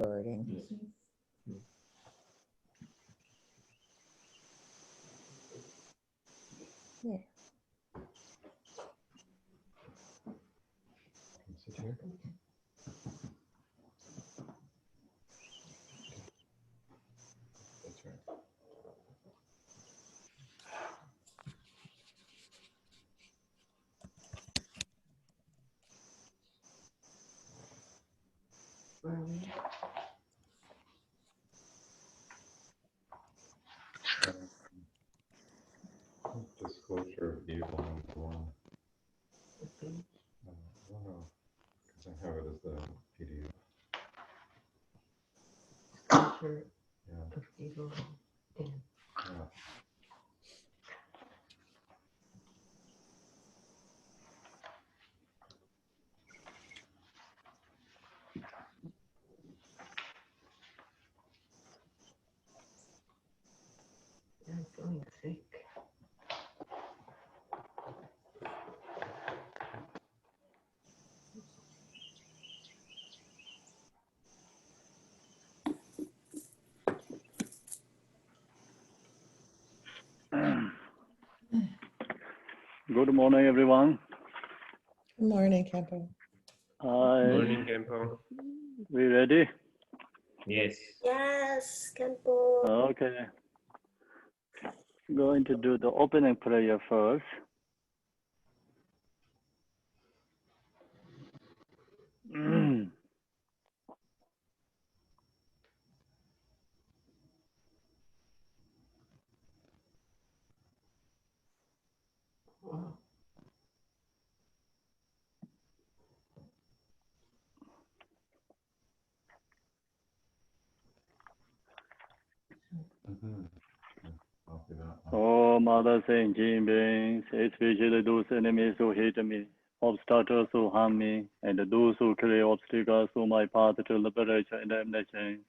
burden. Yeah. Sit here. That's right. Disclosure of evil, number one. No, because I have it as the PDF. Disclosure Yeah. of evil. Yeah. I'm feeling sick. Good morning, everyone. Good morning, Kempo. Morning, Kempo. We ready? Yes. Yes, Kempo. Okay. Going to do the opening prayer first. Oh, Mother Saint Jean beings, especially those enemies who hate me, obstacles who harm me, and those who create obstacles to my path to liberation and damnation.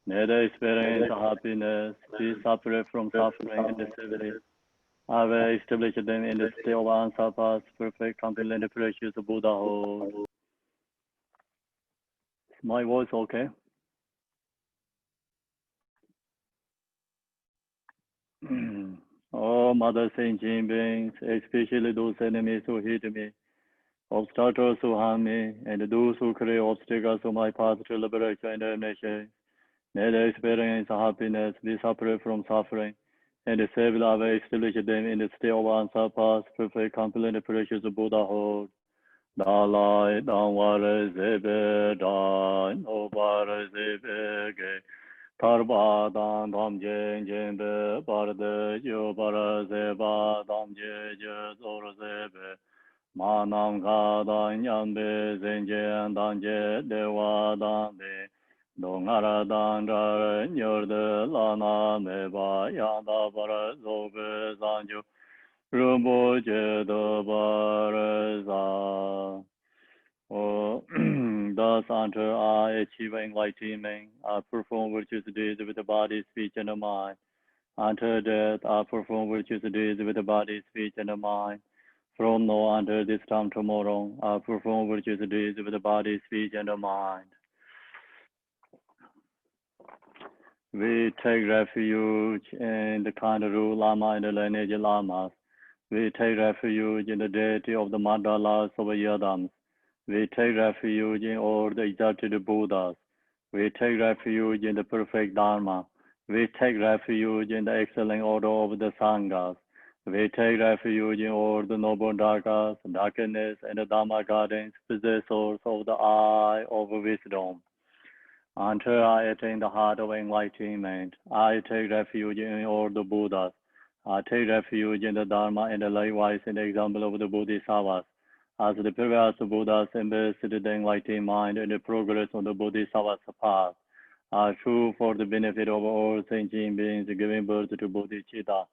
May they experience happiness, be separate from suffering and disability. I will establish them in the state of unsurpassed, perfect, complete, and precious Buddhahood. Is my voice okay? Oh, Mother Saint Jean beings, especially those enemies who hate me, obstacles who harm me, and those who create obstacles to my path to liberation and damnation. May they experience happiness, be separate from suffering, and the Savior will establish them in the state of unsurpassed, perfect, complete, and precious Buddhahood. Dalai Dhamvara Zebe Dan Obara Zebe Ge Tarba Dan Dham Jen Jembe Barde Yo Bara Zeba Dham Je Je Zor Zebe Manam Ga Dan Yambe Zenjen Dan Je Dewa Dan De Dongara Dan Ra Nyor Lana Meba Yanda Bara Zobe Zanju Rumbo Jedo Baraza. Thus, until I achieve enlightenment, I perform virtuous deeds with the body, speech, and the mind. Until death, I perform virtuous deeds with the body, speech, and the mind. From now until this time tomorrow, I perform virtuous deeds with the body, speech, and the mind. We take refuge in the Kandaru Lama and the lineage Lamas. We take refuge in the deity of the mandalas of Yadams. We take refuge in all the exalted Buddhas. We take refuge in the perfect Dharma. We take refuge in the excellent order of the Sanghas. We take refuge in all the noble darkas, darkness, and the Dharma gardens, possessors of the eye of wisdom. Until I attain the heart of enlightenment, I take refuge in all the Buddhas. I take refuge in the Dharma and likewise in the example of the Bodhisattvas. As the previous Buddhas embraced the enlightened mind and the progress on the Bodhisattva path, are true for the benefit of all sentient beings giving birth to Bodhicitta,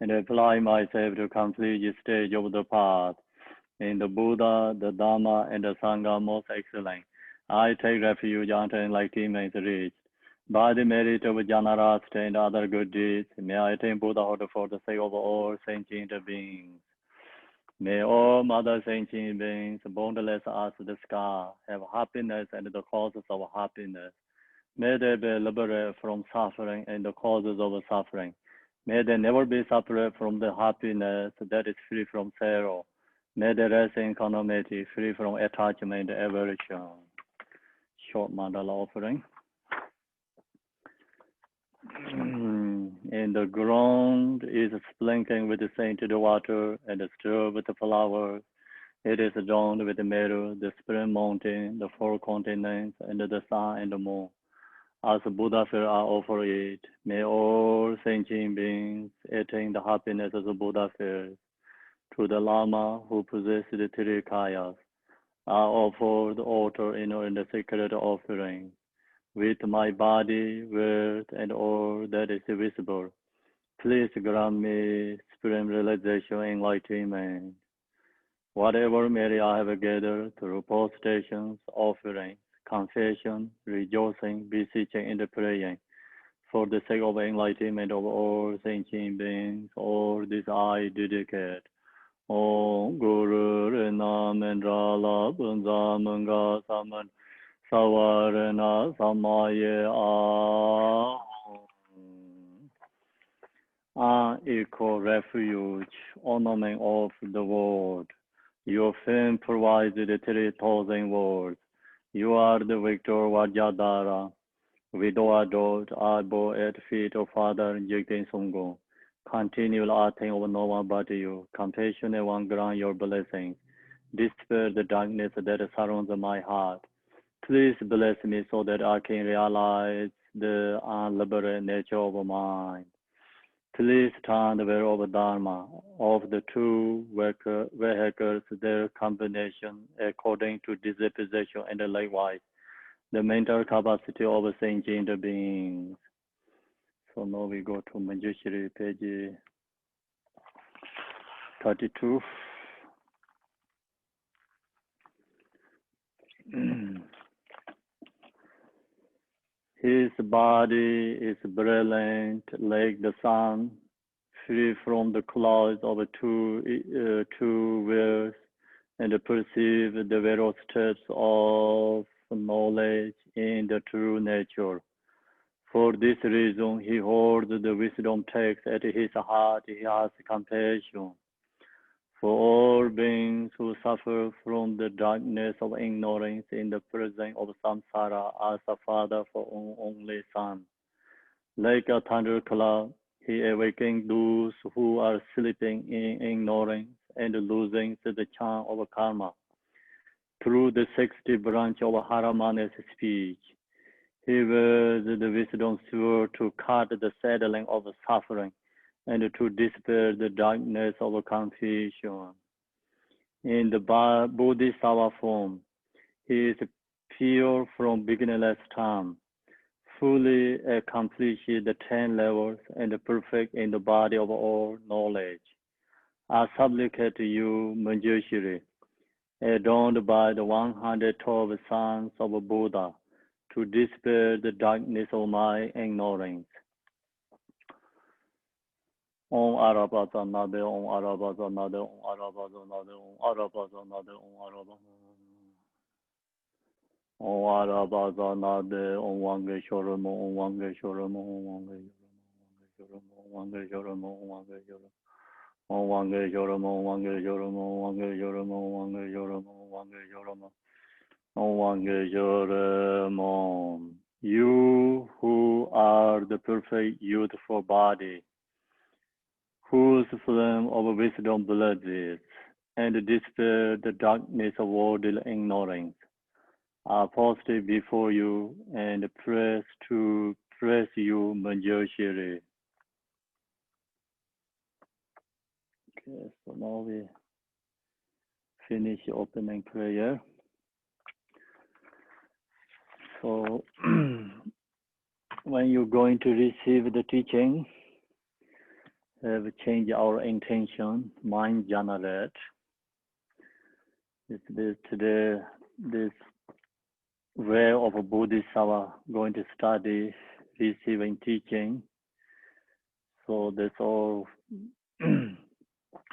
and apply myself to complete each stage of the path. In the Buddha, the Dharma, and the Sangha most excellent, I take refuge until enlightenment is reached. By the merit of Janarasta and other good deeds, may I attain Buddhahood for the sake of all sentient beings. May all Mother sentient beings, boundless as the sky, have happiness and the causes of happiness. May they be liberated from suffering and the causes of suffering. May they never be separated from the happiness that is free from sorrow. May they rest in equanimity, free from attachment and aversion. Short mandala offering. And the ground is sprinkling with the scented water and stirred with the flowers. It is adorned with the meadow, the spring mountain, the four continents, and the sun and the moon. As Buddha fear are offered it, may all sentient beings attain the happiness of the Buddha fears. To the Lama who possess the three kayas, are offered the altar in the sacred offering. With my body, word, and all that is visible, please grant me supreme realization and enlightenment. Whatever merit I have gathered through postations, offerings, confession, rejoicing, beseeching, and praying, for the sake of enlightenment of all sentient beings, all this I dedicate. Om Guru Rena Mendrala Bunza Manga Saman Savarena Samaye Unequal refuge, ornament of the world. Your fame provides the 3,000 words. You are the victor Vajradhara. Widow adored, I bow at feet of Father Jigten Sunggung. Continual acting of no one but you. Compassionate one, grant your blessings. Dispel the darkness that surrounds my heart. Please bless me so that I can realize the unliberated nature of mind. Please turn the way of Dharma of the two vehicles, their combination according to disposition and likewise the mental capacity of sentient beings. So now we go to Manjushri, page 32. His body is brilliant like the sun, free from the clouds of two worlds, and perceive the various steps of knowledge in the true nature. For this reason, he holds the wisdom text at his heart. He has compassion for all beings who suffer from the darkness of ignorance in the prison of samsara as a father for an only son. Like a thunderclap, he awakens those who are sleeping in ignorance and losing the charm of karma. Through the 60 branch of Haramana's speech, he wears the wisdom sword to cut the saddling of suffering and to dispel the darkness of confusion. In the Bodhisattva form, he is pure from beginningless time, fully accomplished the 10 levels and perfect in the body of all knowledge. I supplicate you, Manjushri, adorned by the 112 sons of Buddha, to dispel the darkness of my ignorance. Om Arabata Nade, Om Arabata Nade, Om Arabata Nade, Om Arabata Nade, Om Arabata Nade, Om Wangeshwaramo, Om Wangeshwaramo, Om Wangeshwaramo, Om Wangeshwaramo, Om Wangeshwaramo, Om Wangeshwaramo, Om Wangeshwaramo, Om Wangeshwaramo. You who are the perfect youthful body, whose flame of wisdom blazes and dispel the darkness of worldly ignorance, are posted before you and press you, Manjushri. Okay, so now we finish opening prayer. So when you're going to receive the teaching, have changed our intention, mind generate. Today, this way of a Bodhisattva going to study, receiving teaching. So that's all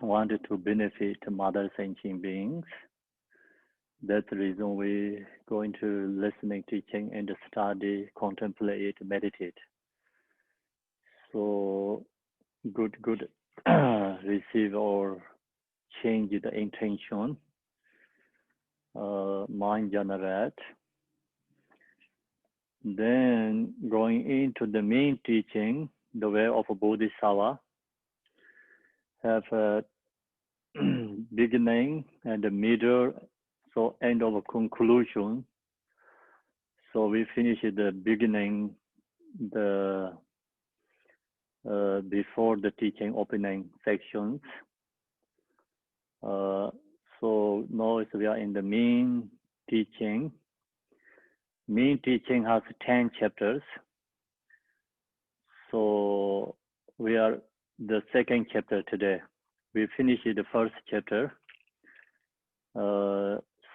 wanted to benefit mother sentient beings. That's the reason we going to listening, teaching, and study, contemplate, meditate. So good receive or change the intention, mind generate. Then going into the main teaching, the way of a Bodhisattva, have a beginning and a middle, so end of a conclusion. So we finish the beginning, the before the teaching opening sections. So now we are in the main teaching. Main teaching has 10 chapters. So we are the second chapter today. We finished the first chapter.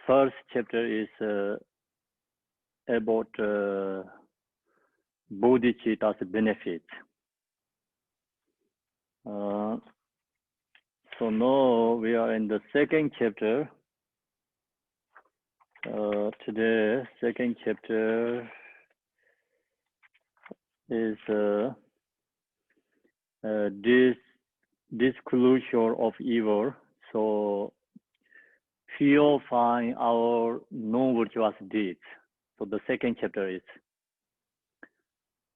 First chapter is about bodhicitta's benefits. So now we are in the second chapter. Today, second chapter is disclosure of evil. So purifying our non-virtuous deeds. So the second chapter is.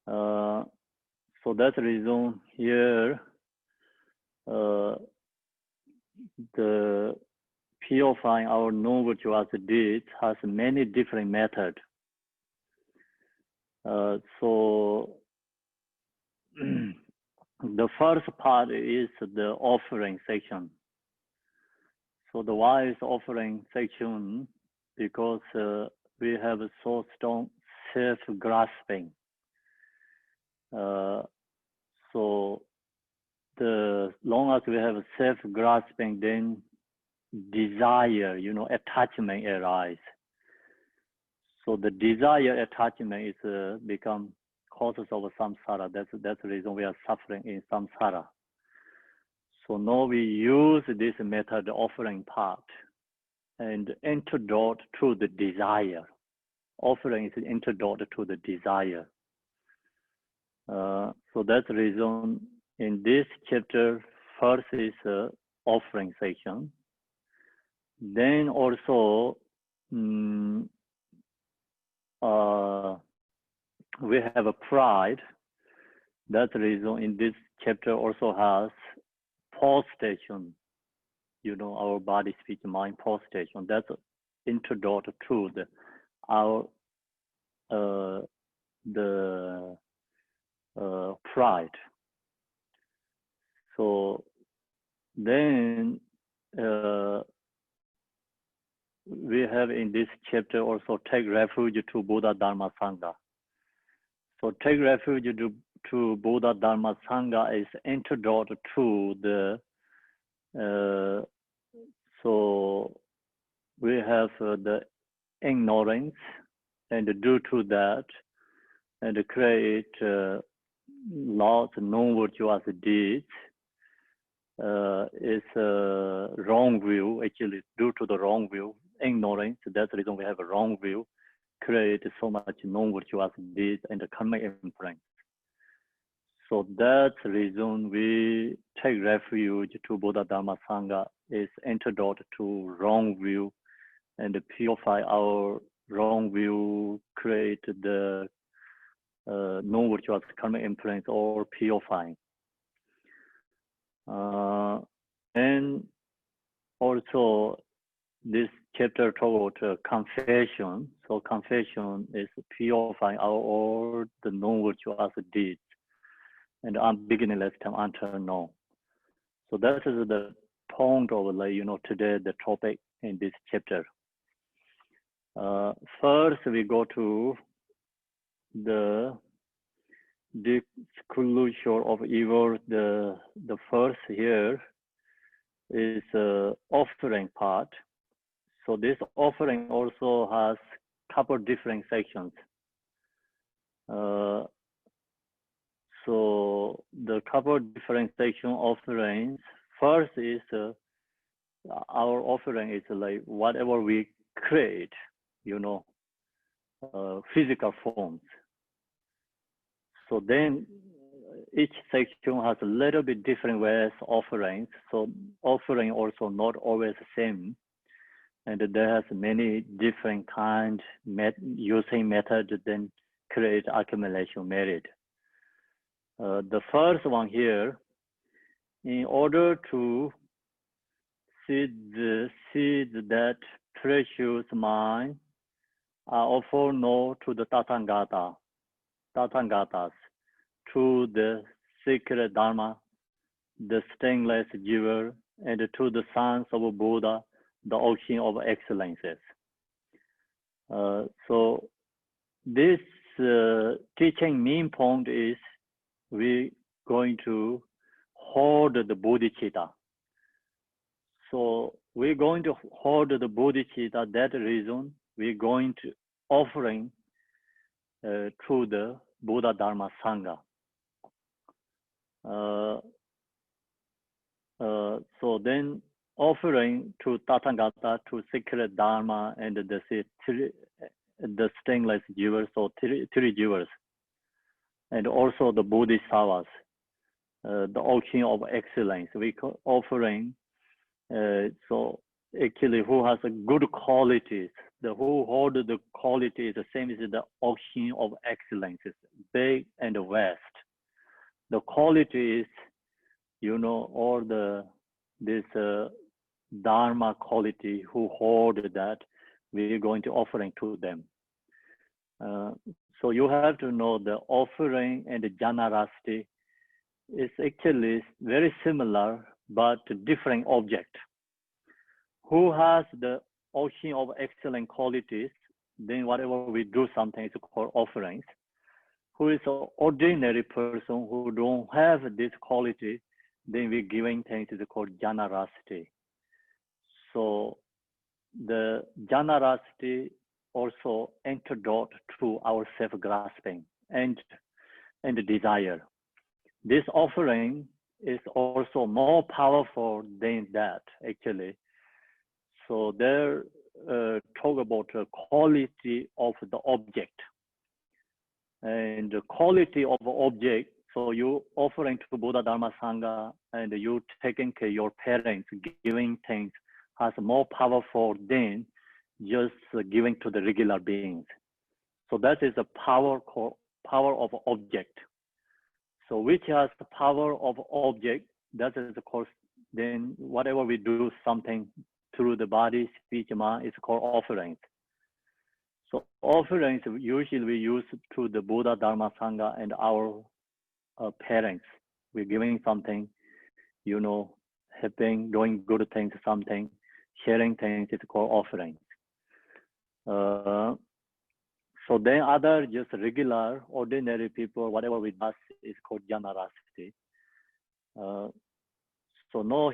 So that's the reason here. The purifying our non-virtuous deeds has many different methods. So the first part is the offering section. So the why is offering section? Because we have a so strong self-grasping. So the long as we have a self-grasping, then desire, attachment arise. So the desire attachment is become causes of samsara. That's the reason we are suffering in samsara. So now we use this method, the offering part, and antidote to the desire. Offering is an antidote to the desire. So that's the reason in this chapter, first is offering section. Then also, we have a pride. That's the reason in this chapter also has postation. Our body, speech, mind postation. That's introduced to the pride. So then we have in this chapter also take refuge to Buddha Dharma Sangha. So take refuge to Buddha Dharma Sangha is antidote to the so we have the ignorance, and due to that, and create lots of non-virtuous deeds. Is wrong view, actually due to the wrong view, ignorance. That's the reason we have a wrong view, create so much non-virtuous deeds and the karmic imprint. So that's the reason we take refuge to Buddha Dharma Sangha is antidote to wrong view and purify our wrong view, create the non-virtuous karmic imprint or purifying. And also this chapter talk about confession. So confession is purifying all the non-virtuous deeds and beginningless time until now. So that is the point of today the topic in this chapter. First we go to the disclosure of evil. The first here is offering part. So this offering also has couple different sections. So the couple different section offerings. First is our offering is like whatever we create, physical forms. So then each section has a little bit different ways offerings. So offering also not always the same. And there has many different kind using method then create accumulation merit. The first one here, in order to seed that precious mind are offered known to the Tathangatas, to the sacred Dharma, the stainless jewel, and to the sons of Buddha, the ocean of excellences. So this teaching main point is we're going to hold the Bodhicitta. So we're going to hold the Bodhicitta. That reason we're going to offering through the Buddha Dharma Sangha. So then offering to Tathagata, to sacred Dharma, and the stainless jewels, so three jewels, and also the Bodhisattvas, the ocean of excellence. We offering, so actually who has a good qualities, who hold the quality is the same as the ocean of excellences, big and vast. The quality is, all this Dharma quality who hold that, we're going to offering to them. So you have to know the offering and the generosity is actually very similar, but different object. Who has the ocean of excellent qualities, then whatever we do something is called offerings. Who is an ordinary person who don't have this quality, then we're giving things is called generosity. So the generosity also antidote to our self-grasping and the desire. This offering is also more powerful than that, actually. So there talk about the quality of the object. And the quality of the object, so you offering to Buddha Dharma Sangha and you taking care of your parents, giving things has more powerful than just giving to the regular beings. So that is the power of object. So which has the power of object, that is of course, then whatever we do something through the body, speech, mind is called offerings. So offerings usually we use to the Buddha Dharma Sangha and our parents. We're giving something, helping, doing good things, something, sharing things is called offerings. So then other just regular, ordinary people, whatever we do is called generosity. So now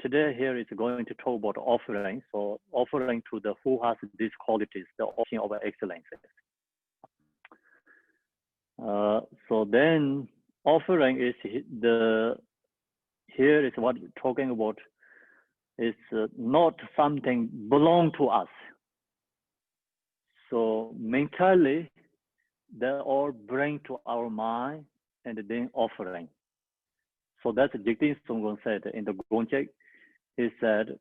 today here is going to talk about offering. So offering to the who has these qualities, the ocean of excellence. So then offering is here is what we're talking about. It's not something belong to us. So mentally, they all bring to our mind and then offering. So that's Jigten Songgon said in the Gonchek. He said,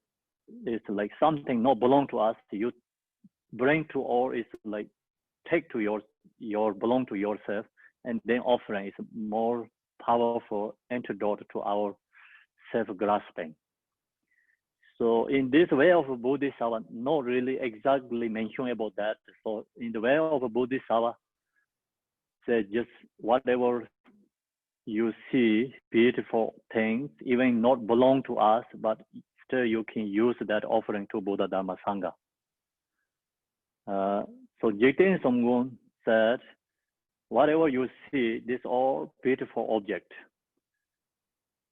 it's like something not belong to us. You bring to all is like take to your belong to yourself, and then offering is more powerful antidote to our self-grasping. So in this way of Bodhisattva, not really exactly mention about that. So in the way of Bodhisattva, say just whatever you see beautiful things, even not belong to us, but still you can use that offering to Buddha Dharma Sangha. So Jigten Songgon said, whatever you see, this all beautiful object,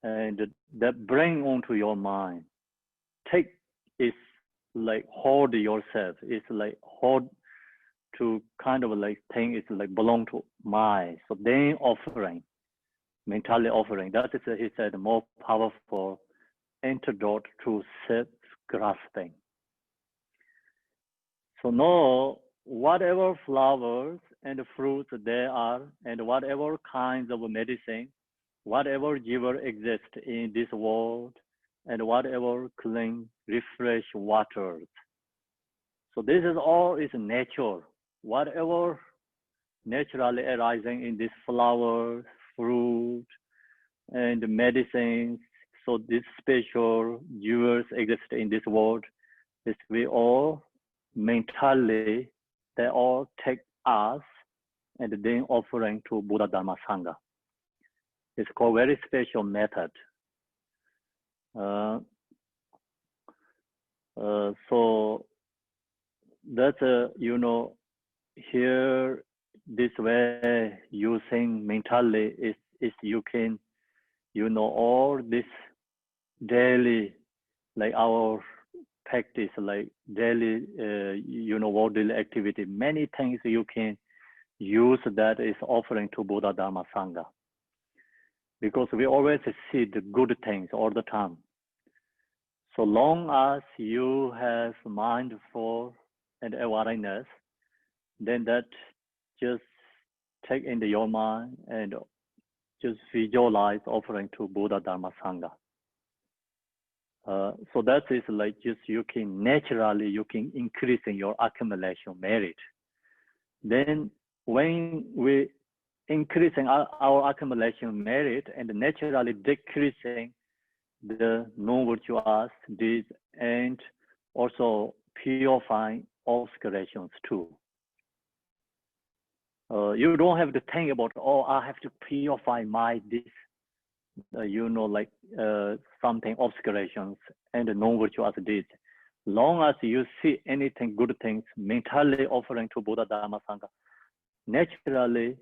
and that bring onto your mind. Take is like hold yourself. It's like hold to kind of like thing is like belong to mind. So then offering, mentally offering. That is, he said, more powerful antidote to self-grasping. So know whatever flowers and fruits there are, and whatever kinds of medicine, whatever jiva exists in this world, and whatever clean, refresh waters. So this is all is nature. Whatever naturally arising in these flowers, fruit, and medicines. So these special jewels exist in this world. Is we all mentally, they all take us and then offering to Buddha Dharma Sangha. It's called very special method. So that's here this way using mentally is you can all this daily like our practice like daily daily activity, many things you can use that is offering to Buddha Dharma Sangha, because we always see the good things all the time. So long as you have mindful and awareness, then that just take into your mind and just visualize offering to Buddha Dharma Sangha. So that is like just you can naturally increase in your accumulation merit. Then when we increasing our accumulation merit and naturally decreasing the non-virtuous deeds and also purifying obscurations too. You don't have to think about, oh, I have to purify my this, something obscurations and non-virtuous deeds. Long as you see anything good things mentally offering to Buddha Dharma Sangha, naturally,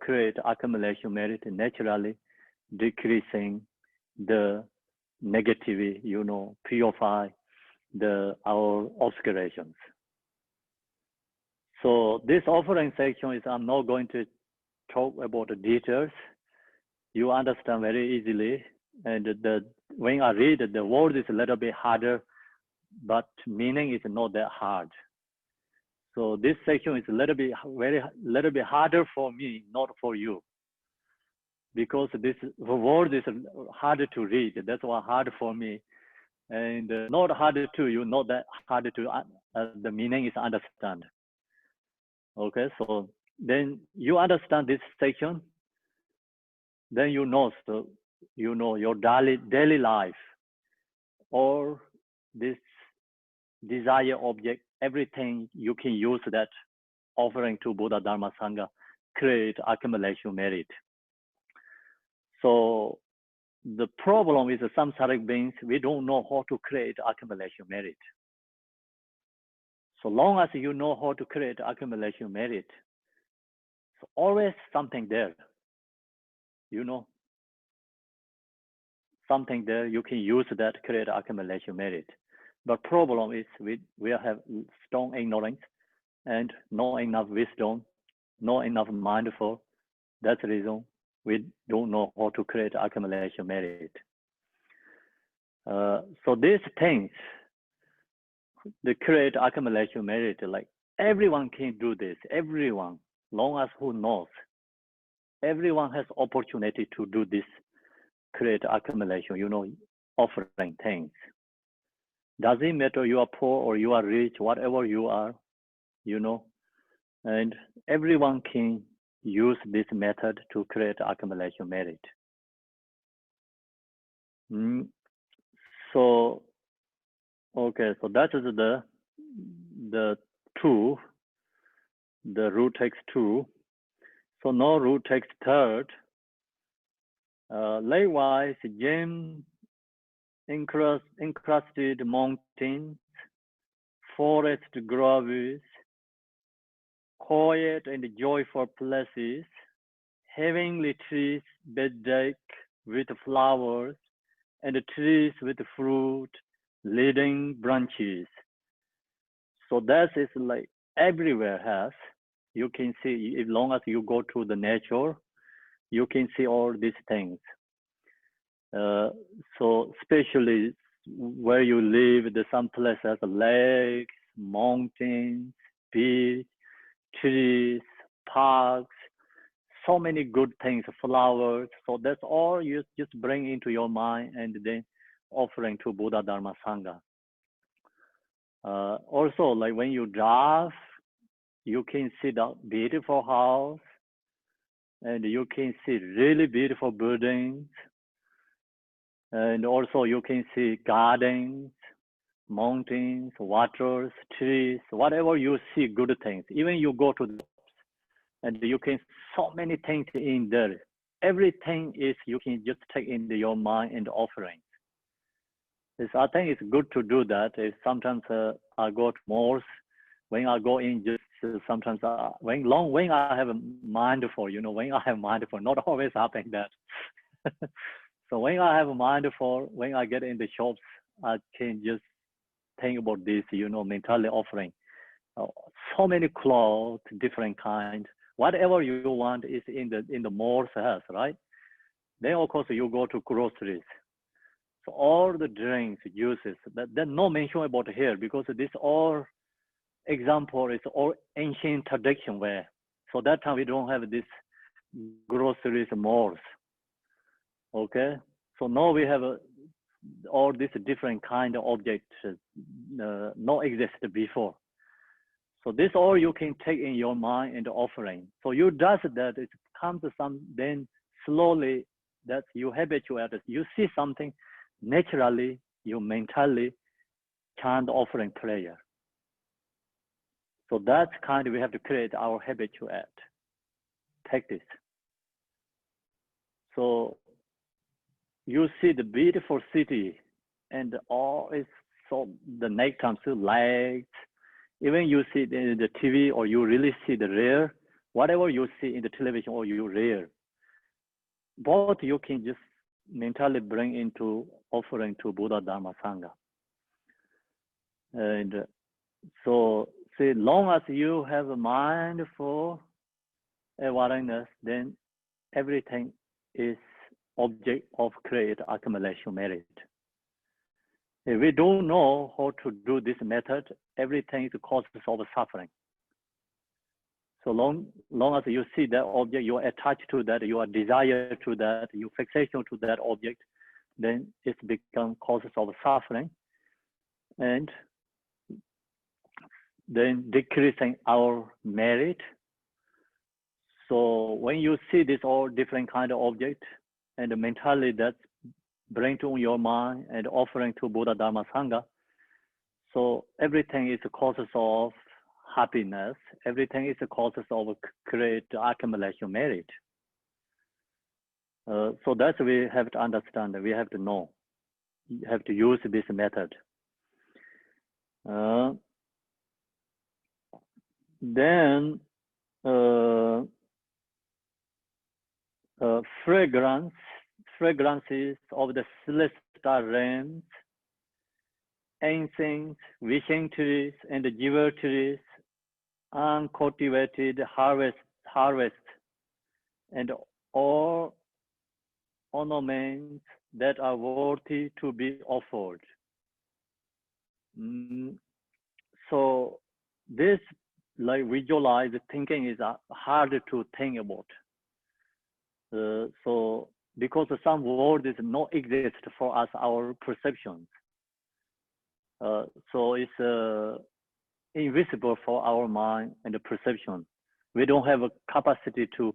create accumulation merit, naturally decreasing the negativity, purify our obscurations. So this offering section is, I'm not going to talk about the details. You understand very easily. And when I read the word is a little bit harder, but meaning is not that hard. So this section is a little bit harder for me, not for you, because the word is harder to read. That's why hard for me, and not harder to you, not that harder to the meaning is understand. Okay, so then you understand this section, then so your daily life or this desire object, everything you can use that offering to Buddha Dharma Sangha, create accumulation merit. So the problem is some samsaric beings, we don't know how to create accumulation merit. So long as you know how to create accumulation merit, so always something there, something there, you can use that create accumulation merit. But problem is we have strong ignorance and not enough wisdom, not enough mindful. That's the reason we don't know how to create accumulation merit. So these things, the create accumulation merit, like everyone can do this, everyone, long as who knows, everyone has opportunity to do this, create accumulation, offering things. Doesn't matter you are poor or you are rich, whatever you are, and everyone can use this method to create accumulation merit. So, okay, so that is the two, the root text 2. So now root text 3. Likewise, gem encrusted mountains, forest groves, quiet and joyful places, heavenly trees bedecked with flowers, and trees with fruit, leading branches. So that is like everywhere has. You can see, as long as you go to the nature, you can see all these things. So especially where you live, there's some places, lakes, mountains, beach, trees, parks, so many good things, flowers. So that's all you just bring into your mind and then offering to Buddha, Dharma, Sangha. Also, like when you drive, you can see the beautiful house and you can see really beautiful buildings. And also you can see gardens, mountains, waters, trees, whatever you see, good things. Even you go to the and you can so many things in there. Everything is you can just take into your mind and offering. I think it's good to do that. Sometimes I go to malls. When I go in, just sometimes when I have a mindful, when I have mindful, not always happen that. So when I have a mindful, when I get in the shops, I can just think about this, mentally offering. So many clothes, different kinds. Whatever you want is in the malls has, right? Then of course you go to groceries. So all the drinks, juices, there's no mention about here because this all example is all ancient tradition where. So that time we don't have this groceries malls. Okay, so now we have all these different kind of objects not existed before. So this all you can take in your mind and offering. So you does that, it comes to some, then slowly that you habituate, you see something, naturally, you mentally chant offering prayer. So that's kind of, we have to create our habituate practice. So you see the beautiful city and all is so the nighttime so light. Even you see the TV or you really see the rare, whatever you see in the television or you rare, both you can just mentally bring into offering to Buddha, Dharma, Sangha. And so, see, long as you have a mindful awareness, then everything is object of create accumulation merit. If we don't know how to do this method, everything is causes of suffering. So long as you see that object, you are attached to that, you are desire to that, you fixation to that object, then it becomes causes of suffering, and then decreasing our merit. So when you see this all different kind of object, and mentally that's bring to your mind and offering to Buddha, Dharma, Sangha. So everything is a causes of happiness. Everything is a causes of create accumulation merit. So that's we have to understand. We have to know. You have to use this method. Then fragrances of the celestial realms, ancient wishing trees and jiva trees, uncultivated harvest, and all ornaments that are worthy to be offered. So this like visualize thinking is hard to think about. So because some word is not exist for us, our perceptions. So it's invisible for our mind and the perception. We don't have a capacity to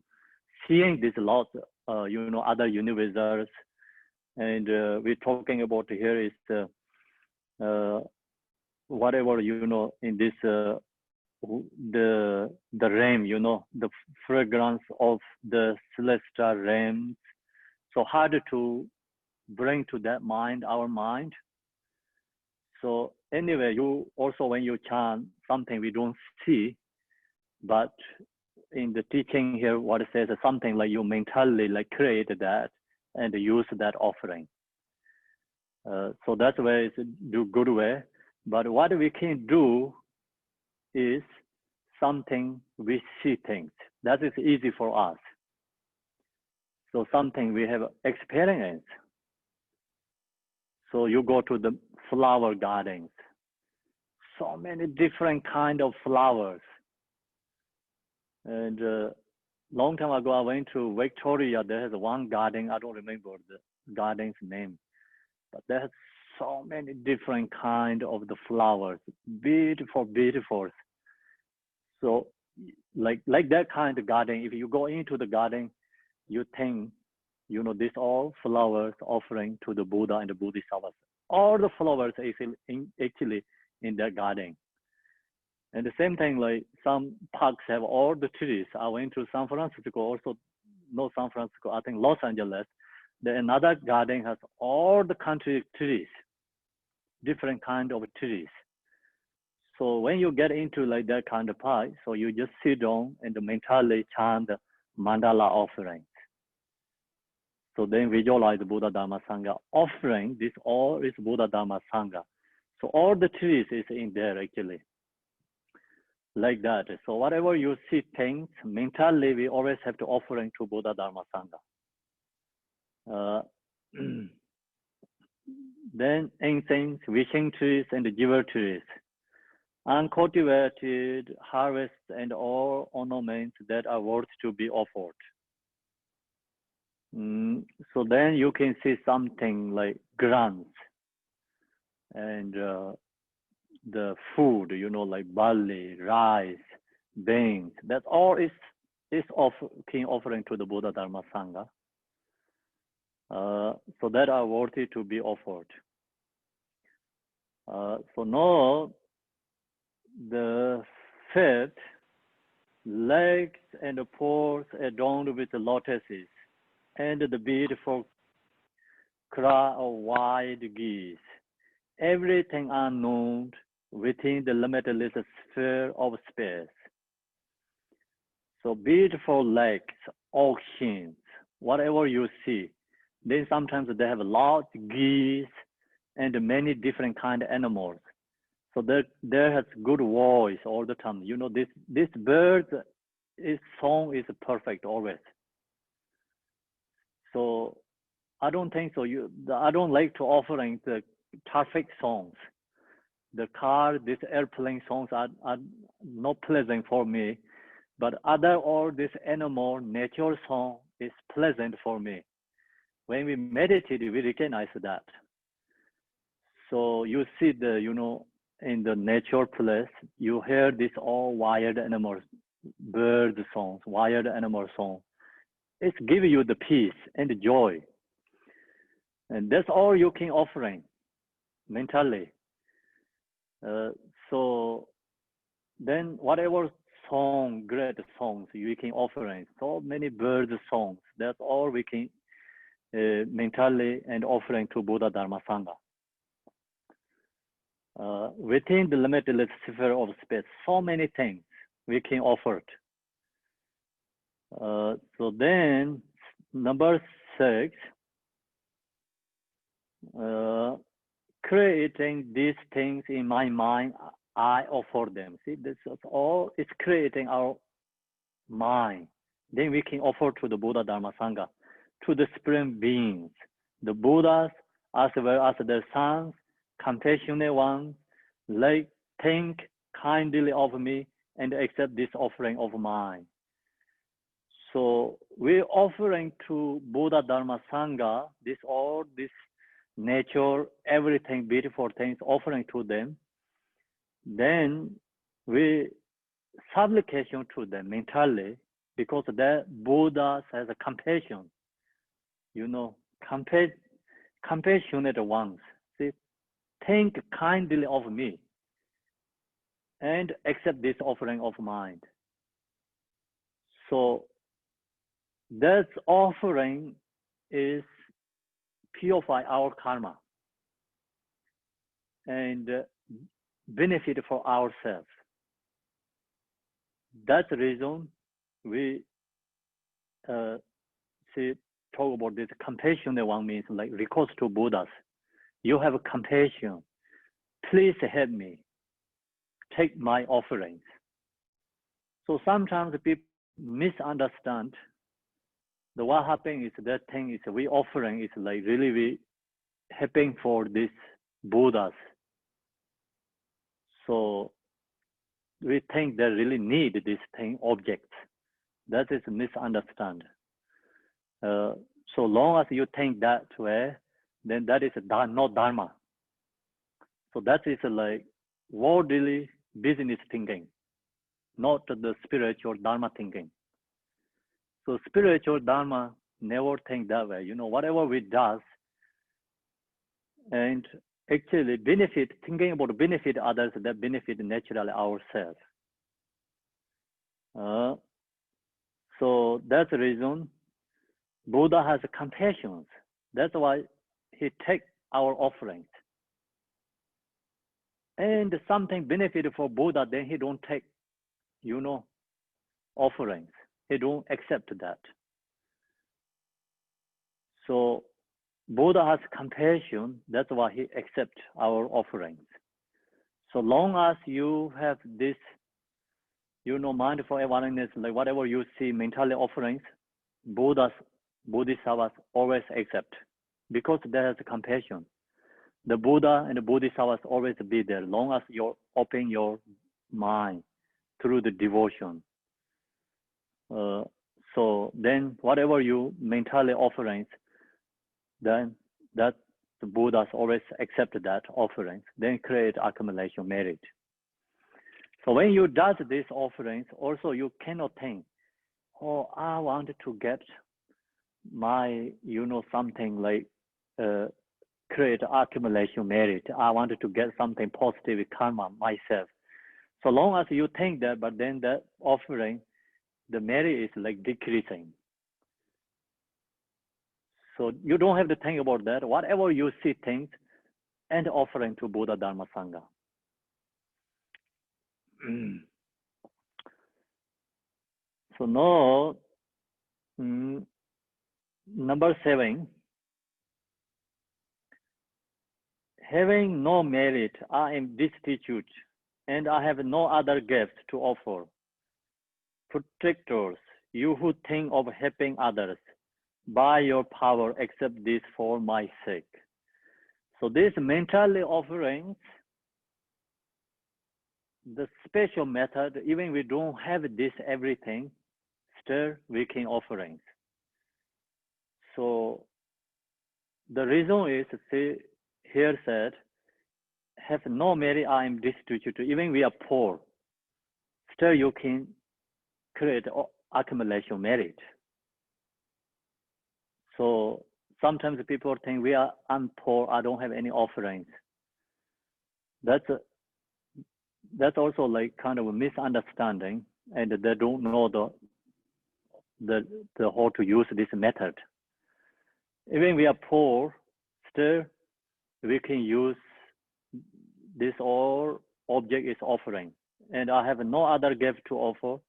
seeing this lot, other universes. And we're talking about here is whatever, in this, the realm, the fragrance of the celestial realms. So hard to bring to that mind, our mind. So anyway, you also when you chant something we don't see, but in the teaching here, what it says is something like you mentally like create that and use that offering. So that's where it's do good way. But what we can do is something we see things. That is easy for us. So something we have experience. So you go to the flower gardens, so many different kind of flowers. And long time ago, I went to Victoria. There is one garden. I don't remember the garden's name, but there has so many different kind of the flowers. Beautiful, beautiful. So like that kind of garden, if you go into the garden, you think, you know, these all flowers offering to the Buddha and the Bodhisattvas. All the flowers actually in that garden. And the same thing, like some parks have all the trees. I went to San Francisco, also not San Francisco, I think Los Angeles. Then another garden has all the country trees, different kind of trees. So when you get into like that kind of park, so you just sit down and mentally chant mandala offerings. So then visualize Buddha Dharma Sangha offering. This all is Buddha Dharma Sangha. So all the trees is in there actually, like that. So whatever you see things, mentally we always have to offering to Buddha Dharma Sangha. Then incense, wishing trees, and jiva trees. Uncultivated harvests and all ornaments that are worth to be offered. So then you can see something like grants and the food, you know, like barley, rice, beans. That all is offering to the Buddha Dharma Sangha. So that are worthy to be offered. So now the fifth, legs and paws adorned with lotuses, and the beautiful cry of wild geese, everything unknown within the limitless sphere of space. So beautiful lakes, oceans, whatever you see. Then sometimes they have lots of geese and many different kind of animals. So there has good voice all the time. You know, this bird, its song is perfect always. So I don't think so. I don't like to offering the traffic songs. The car, this airplane songs are not pleasant for me. But other all this animal nature song is pleasant for me. When we meditate, we recognize that. So you see the, you know, in the nature place, you hear this all wild animals, bird songs, wild animal song. It's give you the peace and the joy. And that's all you can offering mentally. So then whatever song, great songs you can offering, so many bird songs, that's all we can mentally and offering to Buddha Dharma Sangha. Within the limitless sphere of space, so many things we can offer. So then, number 6, creating these things in my mind, I offer them. See, this is all is creating our mind. Then we can offer to the Buddha Dharma Sangha, to the supreme beings, the Buddhas, as well as their sons, compassionate ones, like think kindly of me and accept this offering of mine. So we're offering to Buddha Dharma Sangha this all this nature, everything, beautiful things, offering to them. Then we supplication to them mentally, because the Buddha has a compassion, you know, compassionate ones. See, think kindly of me and accept this offering of mine. So that offering is purify our karma and benefit for ourselves. That's the reason we talk about this compassionate one, means like recourse to Buddhas. You have compassion. Please help me. Take my offerings. So sometimes people misunderstand. What happens is that thing is we offering is like really we helping for these Buddhas. So we think they really need this thing, objects. That is misunderstood. So long as you think that way, then that is not dharma. So that is like worldly business thinking, not the spiritual dharma thinking. So spiritual dharma never think that way. You know, whatever we does, and actually benefit, thinking about benefit others, that benefit naturally ourselves. So that's the reason Buddha has compassion. That's why he takes our offerings. And something benefit for Buddha, then he don't take, you know, offerings. He don't accept that. So Buddha has compassion. That's why he accepts our offerings. So long as you have this, you know, mindful awareness, like whatever you see mentally offerings, Bodhisattvas always accept, because there is compassion. The Buddha and the Bodhisattvas always be there, long as you open your mind through the devotion. So then whatever you mentally offerings, then that the Buddhas always accept that offerings, then create accumulation merit. So when you does these offerings, also you cannot think, oh, I want to get my, you know, something like create accumulation merit. I wanted to get something positive karma myself. So long as you think that, but then the offering, the merit is like decreasing. So you don't have to think about that. Whatever you see things and offering to Buddha, Dharma, Sangha. So now, number 7, having no merit, I am destitute, and I have no other gift to offer. Protectors, you who think of helping others, by your power, accept this for my sake. So these mentally offerings, the special method, even we don't have this everything, still we can offerings. So the reason is, see, here said, have no merit, I am destitute. Even we are poor, still you can create accumulation merit. So sometimes people think I'm poor, I don't have any offerings. That's also like kind of a misunderstanding, and they don't know the how to use this method. Even we are poor, still we can use this, all object is offering, and I have no other gift to offer.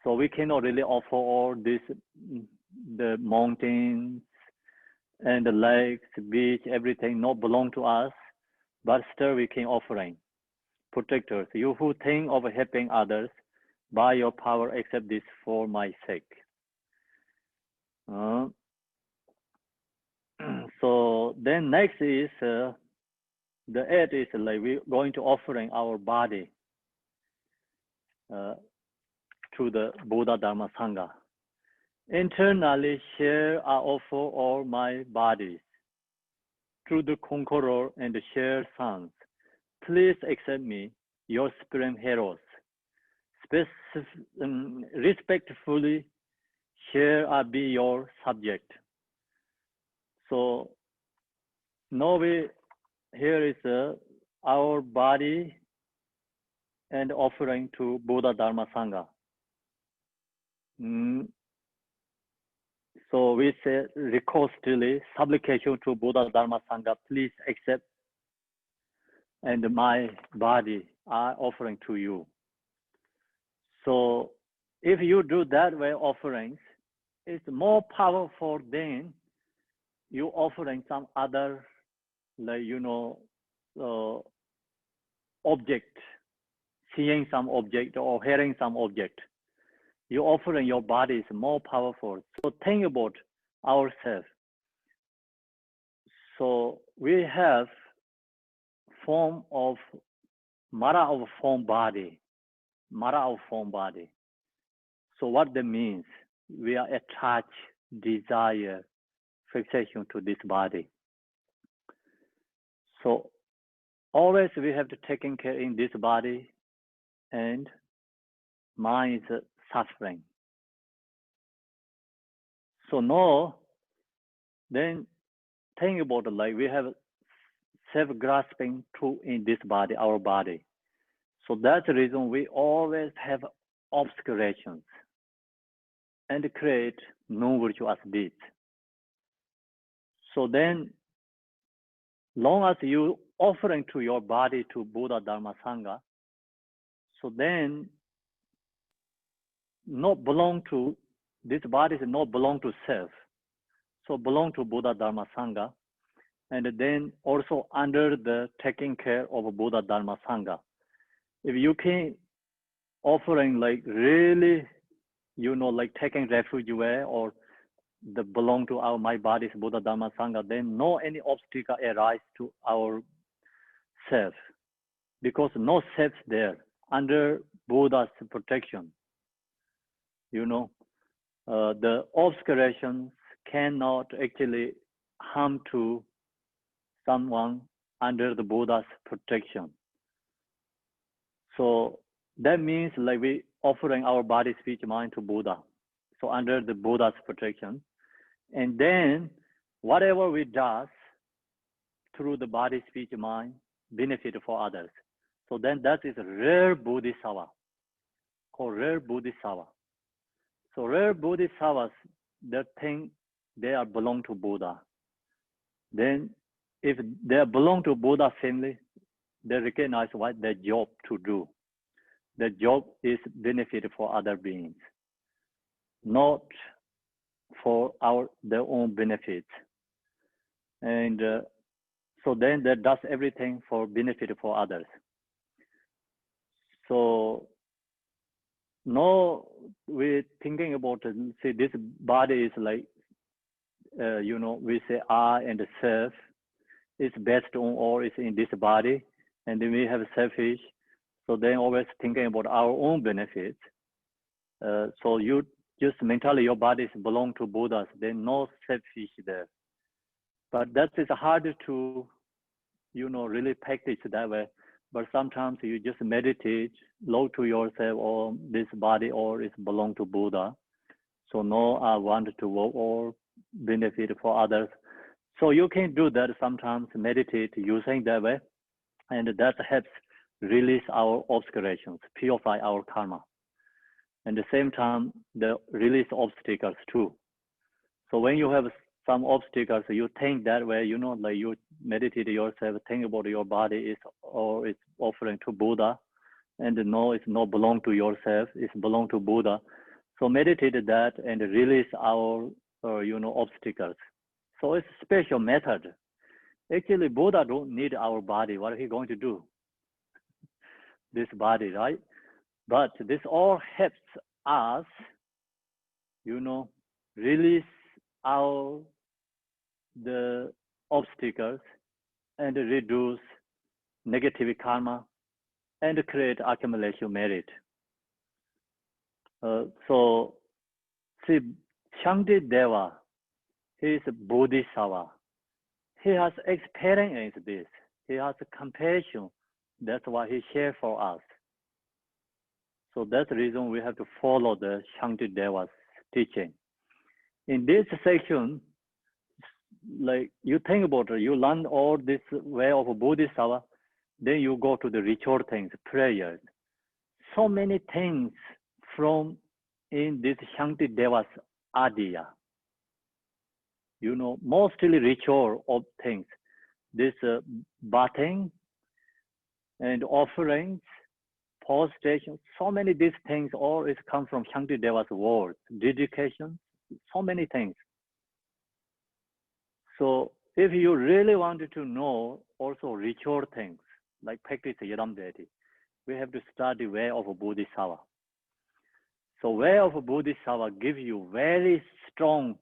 So we cannot really offer all this, the mountains and the lakes, beach, everything not belong to us, but still we can offering. Protectors, you who think of helping others, by your power accept this for my sake. So then next is the 8 is like we're going to offering our body to the Buddha, Dharma, Sangha. Internally share, I offer all my bodies to the conqueror and the share sons. Please accept me, your supreme heroes. Respectfully share, I be your subject. So now here is our body and offering to Buddha, Dharma, Sangha. So we say requestfully, supplication to Buddha, Dharma, Sangha, please accept, and my body I offering to you. So if you do that way offerings, it's more powerful than you offering some other, like, you know, object, seeing some object or hearing some object. You offering your body is more powerful. So think about ourselves. So we have form of matter of form body, matter of form body. So what that means, we are attached, desire, fixation to this body. So always we have to take care in this body, and mind is suffering. So now, then think about it, like we have self-grasping too in this body, our body. So that's the reason we always have obscurations and create no virtuous deeds. So then, long as you offering to your body to Buddha, Dharma, Sangha, so then not belong to, this body is not belong to self. So belong to Buddha, Dharma, Sangha, and then also under the taking care of Buddha, Dharma, Sangha. If you can offering like really, like taking refuge where or the belong to our my body's Buddha, Dharma, Sangha, then no any obstacle arise to our self, because no self there under Buddha's protection. The obscurations cannot actually harm to someone under the Buddha's protection. So that means like we offering our body, speech, mind to Buddha. So under the Buddha's protection. And then whatever we do through the body, speech, mind, benefit for others. So then that is rare Bodhisattva, called rare Bodhisattva. So rare Bodhisattvas, that thing, they are belong to Buddha. Then if they belong to Buddha family, they recognize what their job to do. Their job is benefit for other beings, not for their own benefits. And so then that does everything for benefit for others. So now we're thinking about, see, this body is like, we say I and self is based on or is in this body, and then we have selfish. So then always thinking about our own benefits. So you just mentally, your bodies belong to Buddhas, then no selfish there. But that is hard to, really practice that way. But sometimes you just meditate, look to yourself, or this body or is belong to Buddha. So no, I want to work or benefit for others. So you can do that sometimes, meditate using that way, and that helps release our obscurations, purify our karma. And at the same time, the release obstacles too. So when you have some obstacles, you think that way, like you meditate yourself, think about your body is or it's offering to Buddha, and no, it's not belong to yourself, it's belong to Buddha. So meditate that and release our, obstacles. So it's a special method. Actually, Buddha don't need our body. What are he going to do? This body, right? But this all helps us, release the obstacles and reduce negative karma and create accumulation merit. So, see, Shantideva, he is a Bodhisattva. He has experienced this. He has compassion. That's why he shared for us. So that's the reason we have to follow the Shantideva's teaching. In this section, like you think about it, you learn all this way of a Bodhisattva, then you go to the ritual things, prayers. So many things from in this Shantideva's idea. Mostly ritual of things. This bathing and offerings, prostration, so many these things all is come from Shantideva's words, dedication, so many things. So if you really wanted to know also ritual things, like practice Yadam deity, we have to study way of a Bodhisattva. So way of a Bodhisattva gives you very strong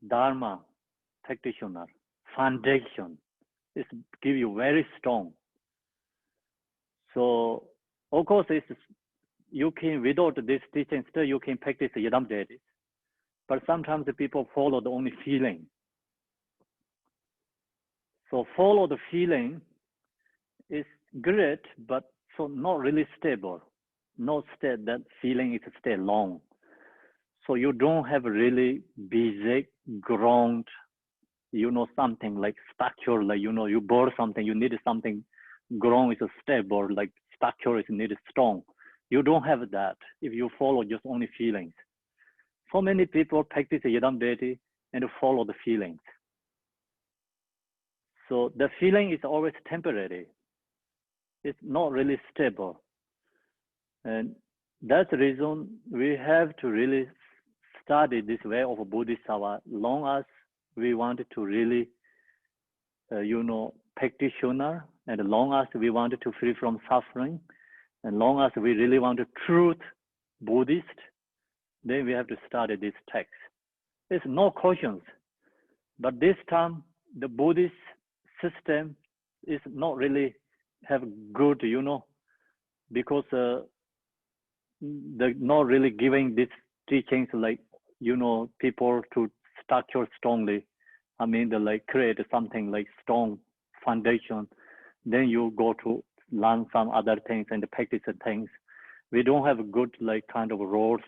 Dharma practitioner, foundation. It gives you very strong. So of course, you can, without this teaching, still you can practice Yidam Deity. But sometimes the people follow the only feeling. So follow the feeling is great, but so not really stable. Not stay, that feeling is stay long. So you don't have really basic ground, something like structure, like, you bore something, you need something ground is stable, like structure is needed strong. You don't have that if you follow just only feelings. So many people practice Yidam Deity and follow the feelings. So the feeling is always temporary. It's not really stable. And that's the reason we have to really study this way of Bodhisattva, long as we want to really, practitioner, and long as we want to free from suffering, and long as we really want to truth Buddhist, then we have to study this text. There's no questions, but this time the Buddhist system is not really have good, because they're not really giving these teachings like, people to structure strongly. I mean, they like create something like strong foundation. Then you go to learn some other things and practice things. We don't have good like kind of roles,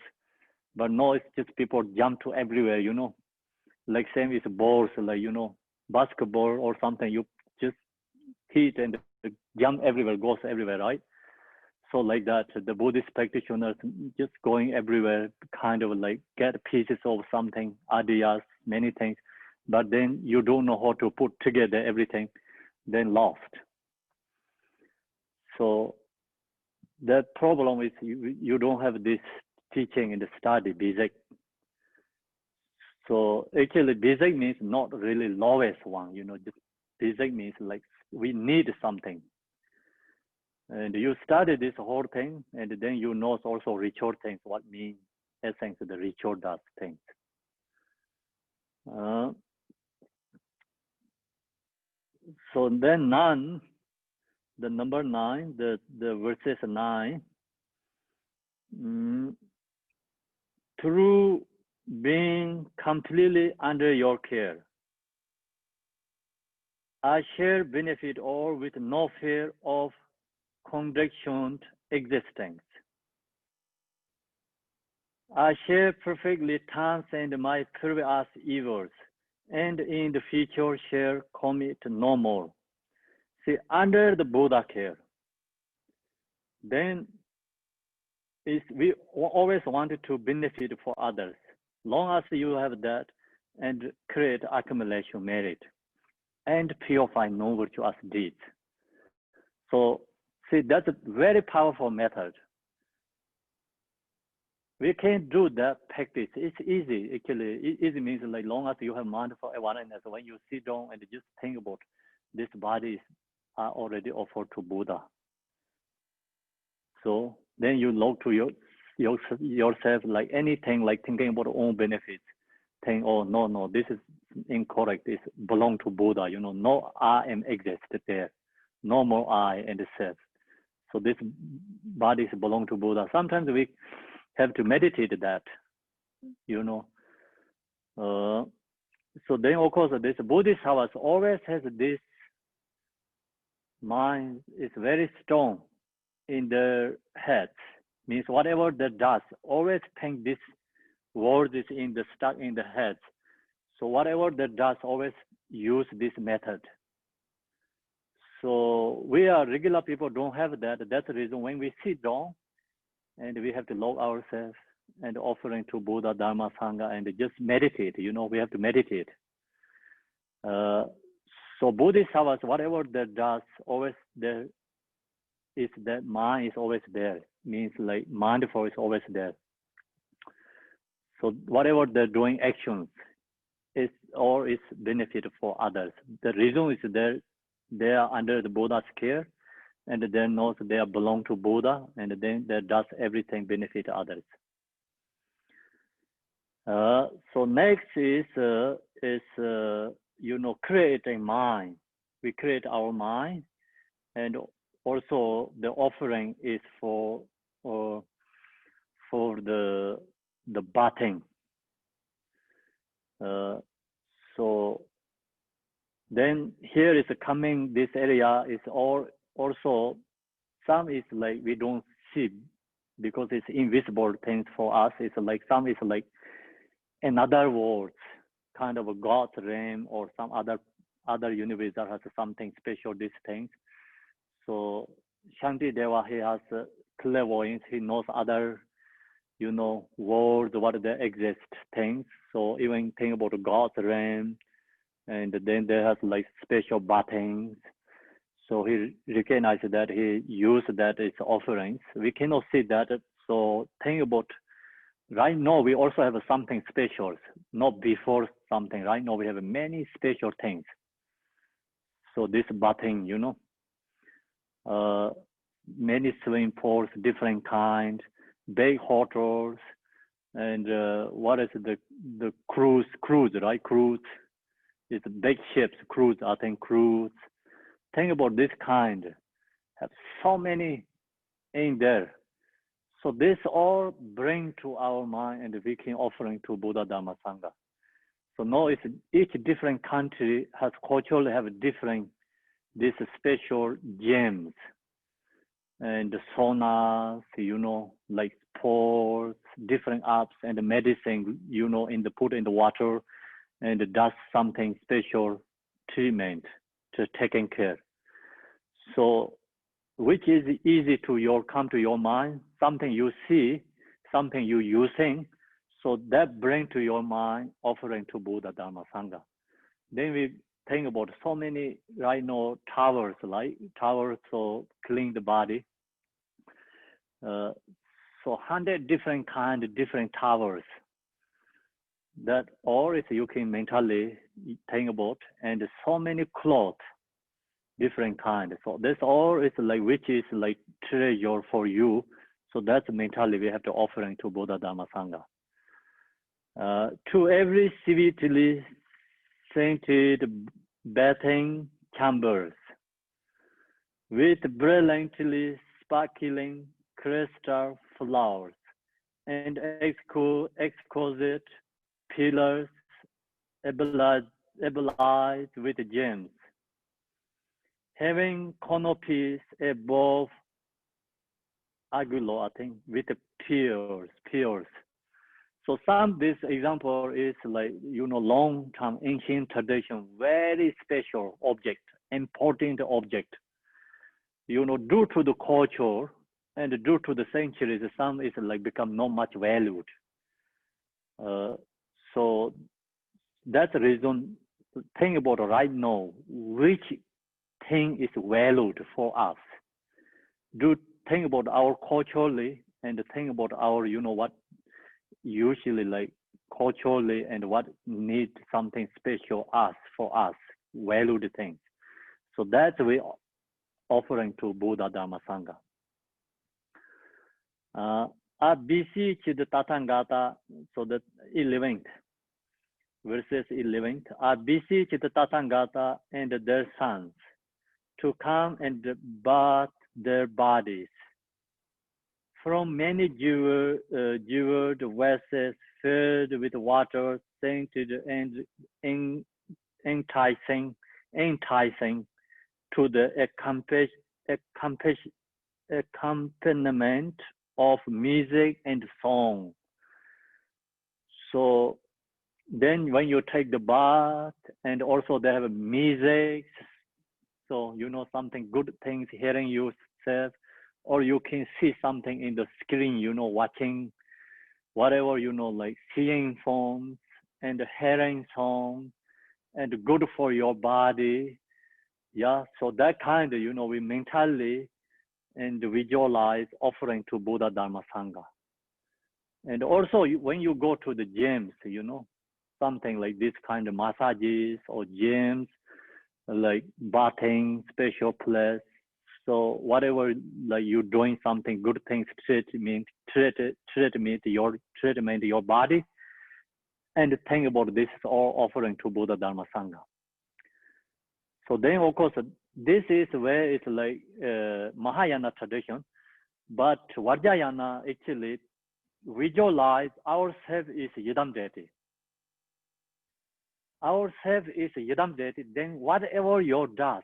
but no, it's just people jump to everywhere, like same is balls, like, basketball or something, you just hit and jump everywhere, goes everywhere, right? So like that, the Buddhist practitioners just going everywhere, kind of like get pieces of something, ideas, many things, but then you don't know how to put together everything, then lost. So the problem is you don't have this teaching in the study, basic. So actually basic means not really lowest one, just basic means like we need something. And you study this whole thing, and then you know also ritual things, what means essence the ritual does things. So then none, the number 9, the verses 9, through being completely under your care, I share benefit all with no fear of conditioned existence. I shall perfectly transcend my previous evils, and in the future shall commit no more. See, under the Buddha care, then we always wanted to benefit for others. Long as you have that and create accumulation merit and purify non-virtuous deeds. So, see, that's a very powerful method. We can do that practice. It's easy, actually. Easy means like long as you have mindful awareness, when you sit down and just think about this bodies are already offered to Buddha. So then you look to yourself like anything, like thinking about own benefits, think, oh, no, this is incorrect. This belong to Buddha, no I am existed there. No more I and self. So this bodies belong to Buddha. Sometimes we have to meditate that, so then of course this Bodhisattva always has this mind is very strong in their heads, means whatever they does, always think this word is stuck in the heads. So whatever they does, always use this method. So we are regular people don't have that. That's the reason when we sit down and we have to lock ourselves and offering to Buddha, Dharma, Sangha, and just meditate. We have to meditate. So Bodhisattvas, whatever that does, always there is that mind is always there. Means like mindful is always there. So whatever they're doing actions is or is benefit for others. The reason is they are under the Buddha's care, and then also they belong to Buddha, and then that does everything benefit others. So next is creating mind. We create our mind, and also the offering is for the bathing. So then here is coming, this area is all also, some is like we don't see because it's invisible things for us. It's like some is like in other words, kind of a God's realm or some other universe that has something special, these things. So Shanti Deva, he has clairvoyance, he knows other, you know, words, what they exist things. So even think about God's realm, and then there has like special bathings. So he recognized that, he used that as offerings. We cannot see that. So think about, right now we also have something special, not before something. Right now we have many special things. So this bathing, you know, many swimming pools, different kind, big hotels, and what is the cruise, right? Cruise, it's big ships, cruise, I think cruise. Think about this kind, have so many in there. So this all bring to our mind, and we can offering to Buddha Dhamma Sangha. So now it's each different country has culturally have different, these special gems and saunas, you know, like sports, different apps and medicine, you know, in the put in the water, and does something special treatment to taking care. So which is easy to come to your mind, something you see, something you using, so that bring to your mind offering to Buddha Dhamma Sangha. Then we think about so many right now towers, like towers, so clean the body. So 100 different kind, different towers. That all is you can mentally think about, and so many clothes, different kind. So this all is like, which is like treasure for you. So that's mentally we have to offering to Buddha Dhamma Sangha. To every sweetly scented bathing chambers with brilliantly sparkling crystal flowers and exquisite pillars ablaze with gems, having canopies above agulo, I think, with piers. So this example is like, you know, long-term ancient tradition, very special object, important object. You know, due to the culture and due to the centuries, some is like become not much valued. So that's the reason. Think about right now, which thing is valued for us. Do think about our culturally, and think about our, you know, what usually like culturally, and what need something special for us, valued things. So that's we offering to Buddha Dhamma Sangha. I beseech the Tathagata, so that 11th, verses 11th, I beseech the Tathagata and their sons to come and bathe their bodies from many jeweled vessels filled with water, scented and enticing to the accompaniment of music and song. So then when you take the bath, and also they have music, so you know something good things hearing yourself, or you can see something in the screen, you know, watching whatever, you know, like seeing songs and hearing songs, and good for your body. Yeah, so that kind of, you know, we mentally and visualize offering to Buddha Dhamma Sangha. And also when you go to the gyms, you know, something like this kind of massages or gyms, like bathing, special place. So whatever, like you're doing something good things, treatment your body, and think about this is all offering to Buddha Dhamma Sangha. So then of course this is where it's like Mahayana tradition, but Vajrayana actually visualize ourselves is Yidam deity. Ourselves is Yidam deity, then whatever you does,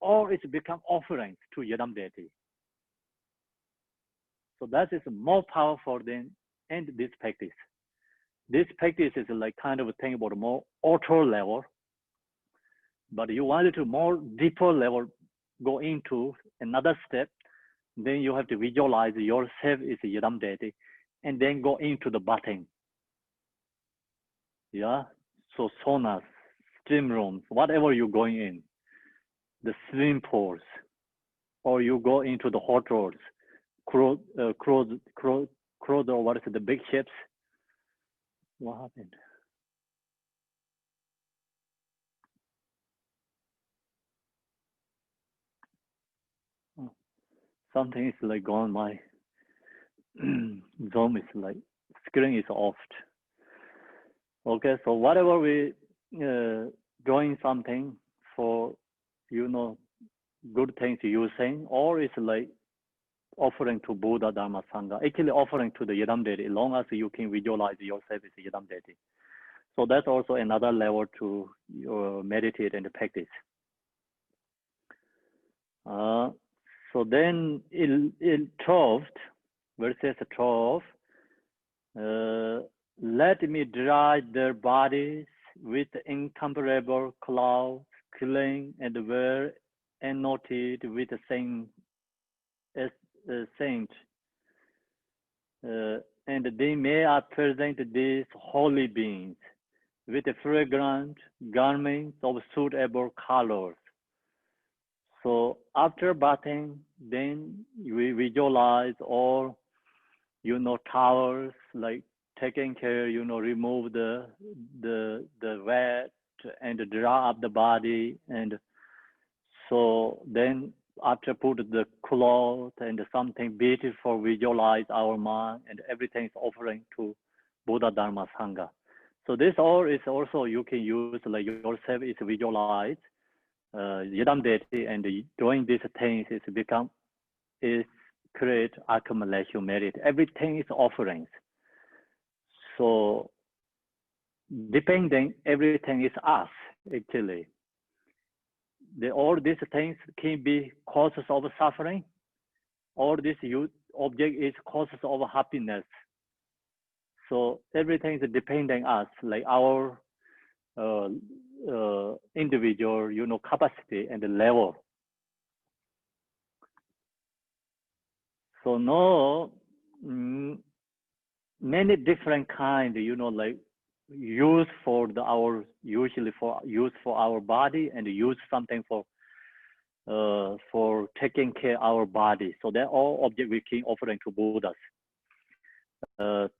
all is become offerings to Yidam deity. So that is more powerful than and this practice. This practice is like kind of a thing about more auto level, but you wanted to more deeper level go into another step, then you have to visualize yourself is Yidam deity, and then go into the bathing. Yeah, so saunas, steam rooms, whatever you're going in, the swimming pools, or you go into the hotels, cruise, or what is it, the big ships. What happened? Oh, something is like gone. My Zoom is like screen is off. Okay, so whatever we doing something for, you know, good things you're saying, or it's like offering to Buddha, Dharma, Sangha, actually offering to the Yidam deity, as long as you can visualize yourself as Yidam deity. So that's also another level to meditate and practice. So then in 12, verses 12, let me dry their bodies with incomparable clouds, clean and well annotated with the same saint, and they may present these holy beings with fragrant garments of suitable colors. So after bathing, then we visualize all, you know, towels, like taking care, you know, remove the wet and dry up the body, and so then after put the cloth and something beautiful, visualize our mind, and everything is offering to Buddha, Dharma, Sangha. So this all is also you can use like yourself is visualize Yidam deity, and doing these things is create accumulation merit. Everything is offerings. So depending, everything is us actually. All these things can be causes of suffering. All this object is causes of happiness. So everything is depending us, like our individual, you know, capacity and the level. So now, many different kind, you know, like use for usually for use for our body, and use something for taking care of our body. So they're all object we can offering to Buddhas.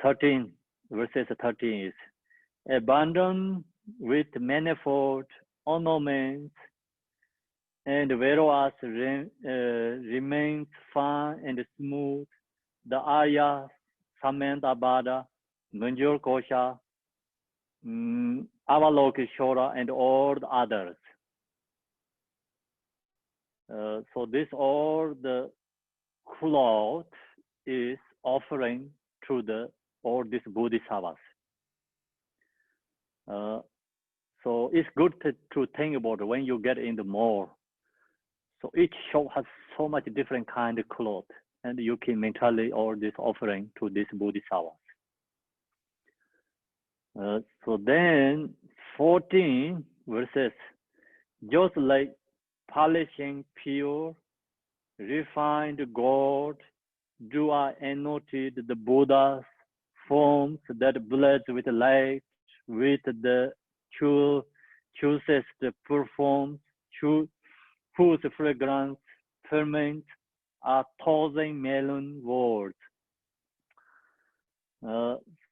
13 verses 13 is abundant with manifold ornaments, and whereas remains fine and smooth, the Arya, Samantha, Manjur Kosha, Avalokeshwara, and all the others. So this all the cloth is offering to all these Bodhisattvas. So it's good to think about when you get into more. So each shop has so much different kind of cloth, and you can mentally all this offering to these Bodhisattvas. So then 14 verses, just like polishing pure, refined gold, do I annotate the Buddha's forms that bless with light, with the choosest performs, whose fragrance ferment 1,000 million words.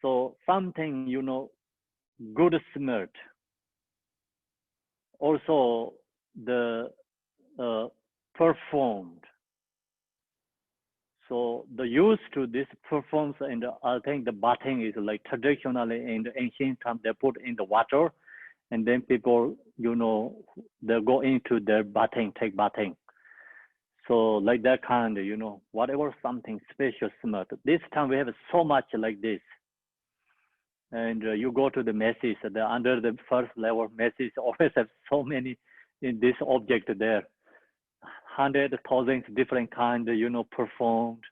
So something, you know, good smelt. Also the performed. So the use to this performs, and I think the bathing is like traditionally in the ancient time they put in the water, and then people, they go into their bathing, take bathing. So like that kind, whatever something special smell. This time we have so much like this. And you go to the message, under the first level message always have so many in this object there. 100,000 different kind, performed.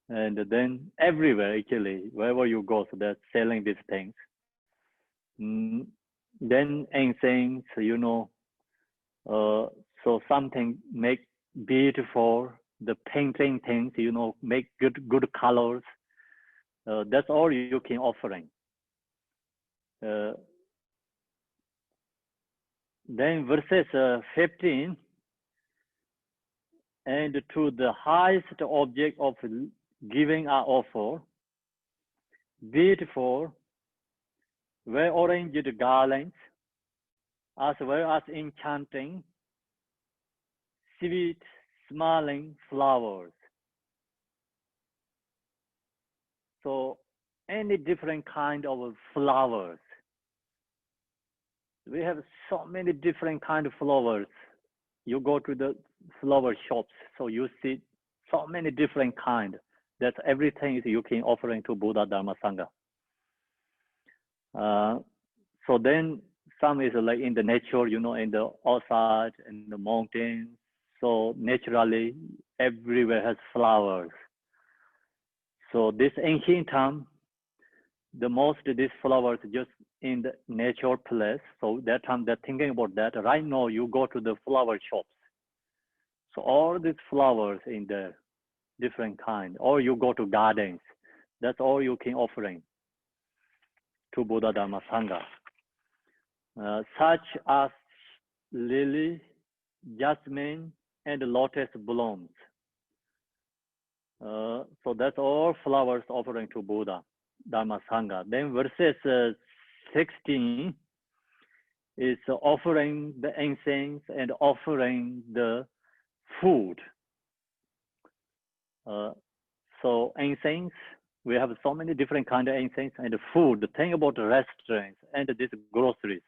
And then everywhere, actually, wherever you go, so they're selling these things. Then incense, so something make beautiful, the painting things, make good colors. That's all you can offering. Then verses 15, and to the highest object of giving our offer, beautiful, well-arranged garlands, as well as enchanting, sweet, smiling flowers. So any different kind of flowers. We have so many different kind of flowers. You go to the flower shops, so you see so many different kind. That's everything you can offering to Buddha, Dharma, Sangha. So then some is like in the nature, in the outside, in the mountains. So naturally, everywhere has flowers. So this ancient time, the most of these flowers just in the nature place. So that time they're thinking about that. Right now, you go to the flower shops. So all these flowers in there, different kind, or you go to gardens. That's all you can offering to Buddha, Dharma, Sangha. Such as lily, jasmine, and lotus blooms. So that's all flowers offering to Buddha, Dharma, Sangha. Then verses 16 is offering the incense and offering the food. So incense, we have so many different kind of incense, and the food. The thing about the restaurants and these groceries,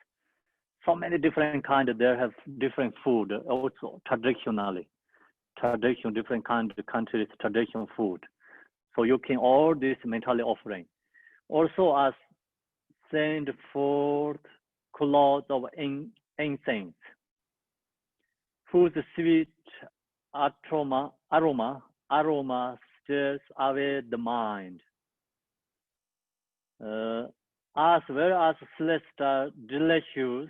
so many different kind. They have different food also traditionally. Different kind of countries, traditional food. So you can all this mentally offering. Also as send forth clouds of incense, whose sweet aroma stirs away the mind. As well as celestial delicious,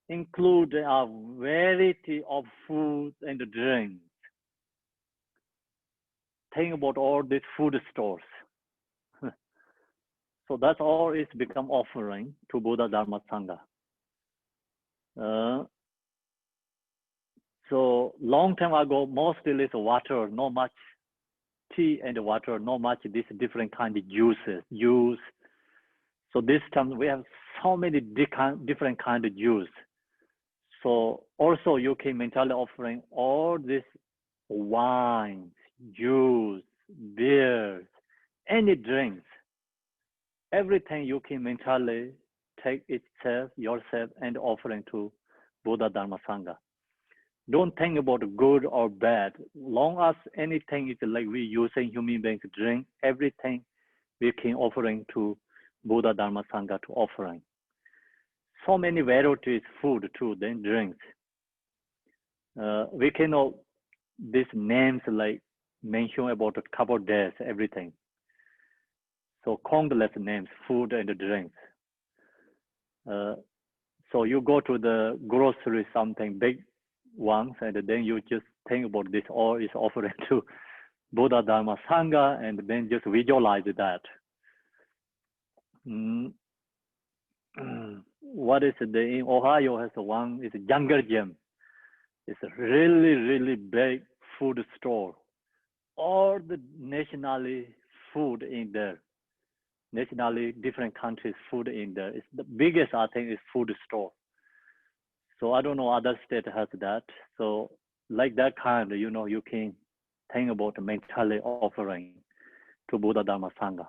include a variety of foods and drinks. Think about all these food stores. So that's all is become offering to Buddha, Dharma, Sangha. So long time ago, mostly is water, not much tea and water, not much this different kind of juice. So this time we have so many different kind of juice. So also you can mentally offering all this wine, juice, beers, any drinks, everything you can mentally take yourself and offering to Buddha, Dharma, Sangha. Don't think about good or bad. Long as anything is like we using human beings drink, everything we can offering to Buddha, Dharma, Sangha to offering. So many varieties food too, then drinks. We cannot these names like mention about a couple of days, everything. So countless names, food and drinks. So you go to the grocery, something big ones, and then you just think about this all is offering to Buddha, Dharma, Sangha, and then just visualize that. What is it? In Ohio has one, it's a Younger Gym. It's a really, really big food store. All the nationally food in there. Nationally different countries food in there. It's the biggest, I think, is food store. So I don't know other state has that. So like that kind, you can think about mentally offering to Buddha, Dharma, Sangha.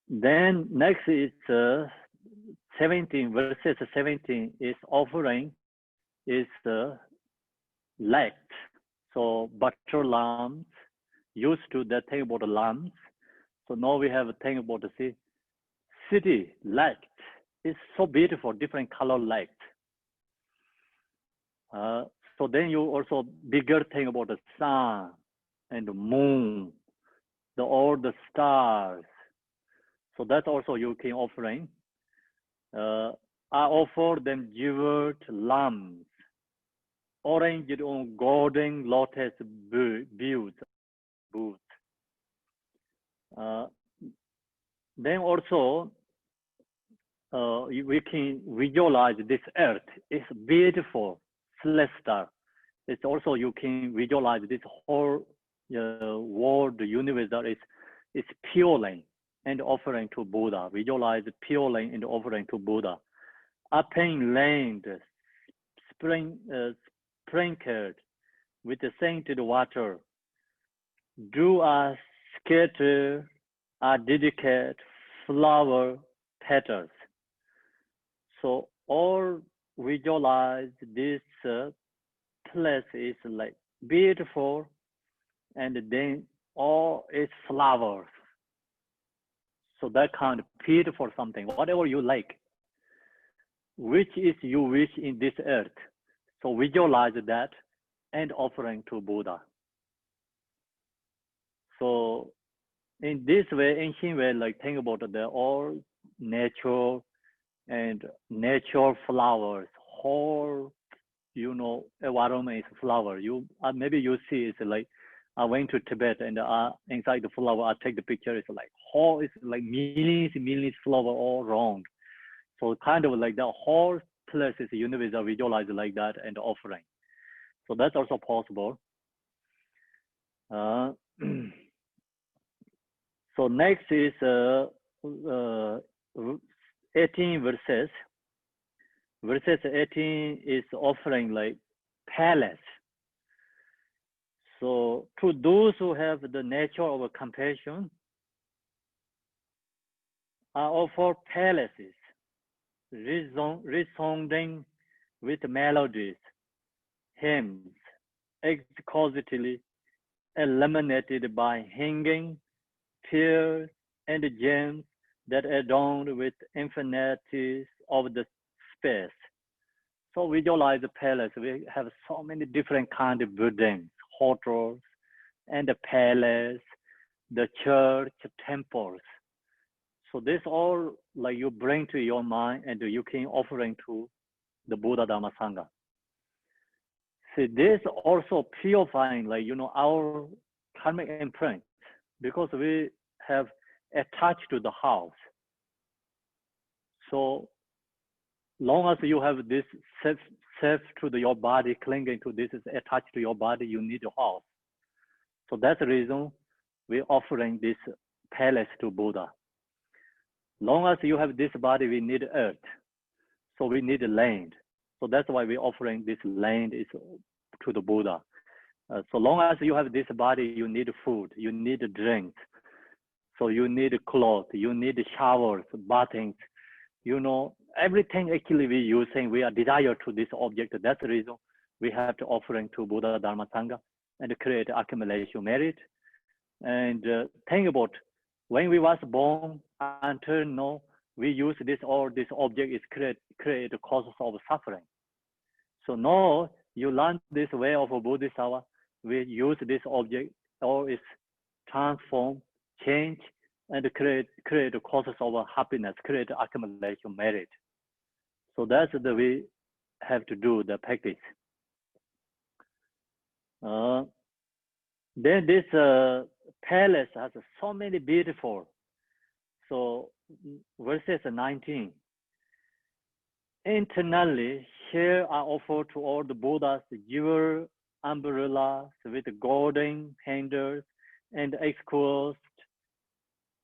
Then next is 17, verses 17 is offering is light. So butter lamps, used to the thing about the lamps. So now we have a thing about the city light. It's so beautiful, different color light. So then you also bigger thing about the sun and the moon, all the stars. So that's also you can offering. I offer them jeweled lamps, orange on golden lotus boots. Then also we can visualize this earth. It's beautiful, celestial. It's also you can visualize this whole world, the universe that is purely and offering to Buddha. Visualize purely and offering to Buddha. Upon land, sprinkled with the sainted water. Do a scatter, a dedicate flower petals. So all visualize this place is like beautiful, and then all is flowers. So that kind of beautiful something, whatever you like, which is you wish in this earth. So visualize that and offering to Buddha. So in this way, ancient way, like think about the all nature and nature flowers, whole, environment is flower. Maybe you see it's like, I went to Tibet and inside the flower, I take the picture, it's like whole, it's like millions flower all around. So kind of like the whole place is universe visualized like that and offering. So that's also possible. So next is 18 verses. Verses 18 is offering like palace. So to those who have the nature of compassion, I offer palaces, resounding with melodies, hymns, exquisitely illuminated by hanging pearls and gems that adorned with infinities of the space. So visualize the palace. We have so many different kind of buildings, hotels, and the palace, the church, temples. So this all like you bring to your mind and you can offering to the Buddha Dhamma Sangha. See, this also purifying like our karmic imprint, because we have attached to the house. So long as you have this self to your body, clinging to this is attached to your body, you need a house. So that's the reason we're offering this palace to Buddha. Long as you have this body, we need earth. So we need land. So that's why we're offering this land is to the Buddha. So long as you have this body, you need food, you need drink. So you need clothes, you need showers, bathings, everything actually we're using, we are desire to this object. That's the reason we have to offering to Buddha Dharma Sangha and create accumulation merit. And think about when we was born until now, we use this object is create the causes of suffering. So now you learn this way of a Bodhisattva, we use this object or is transform, change, and create the causes of happiness, create accumulation merit. So that's the way have to do the practice. Then this palace has so many beautiful. So verses 19. Internally, here I offer to all the Buddhas jewel umbrellas with golden handles and exquisite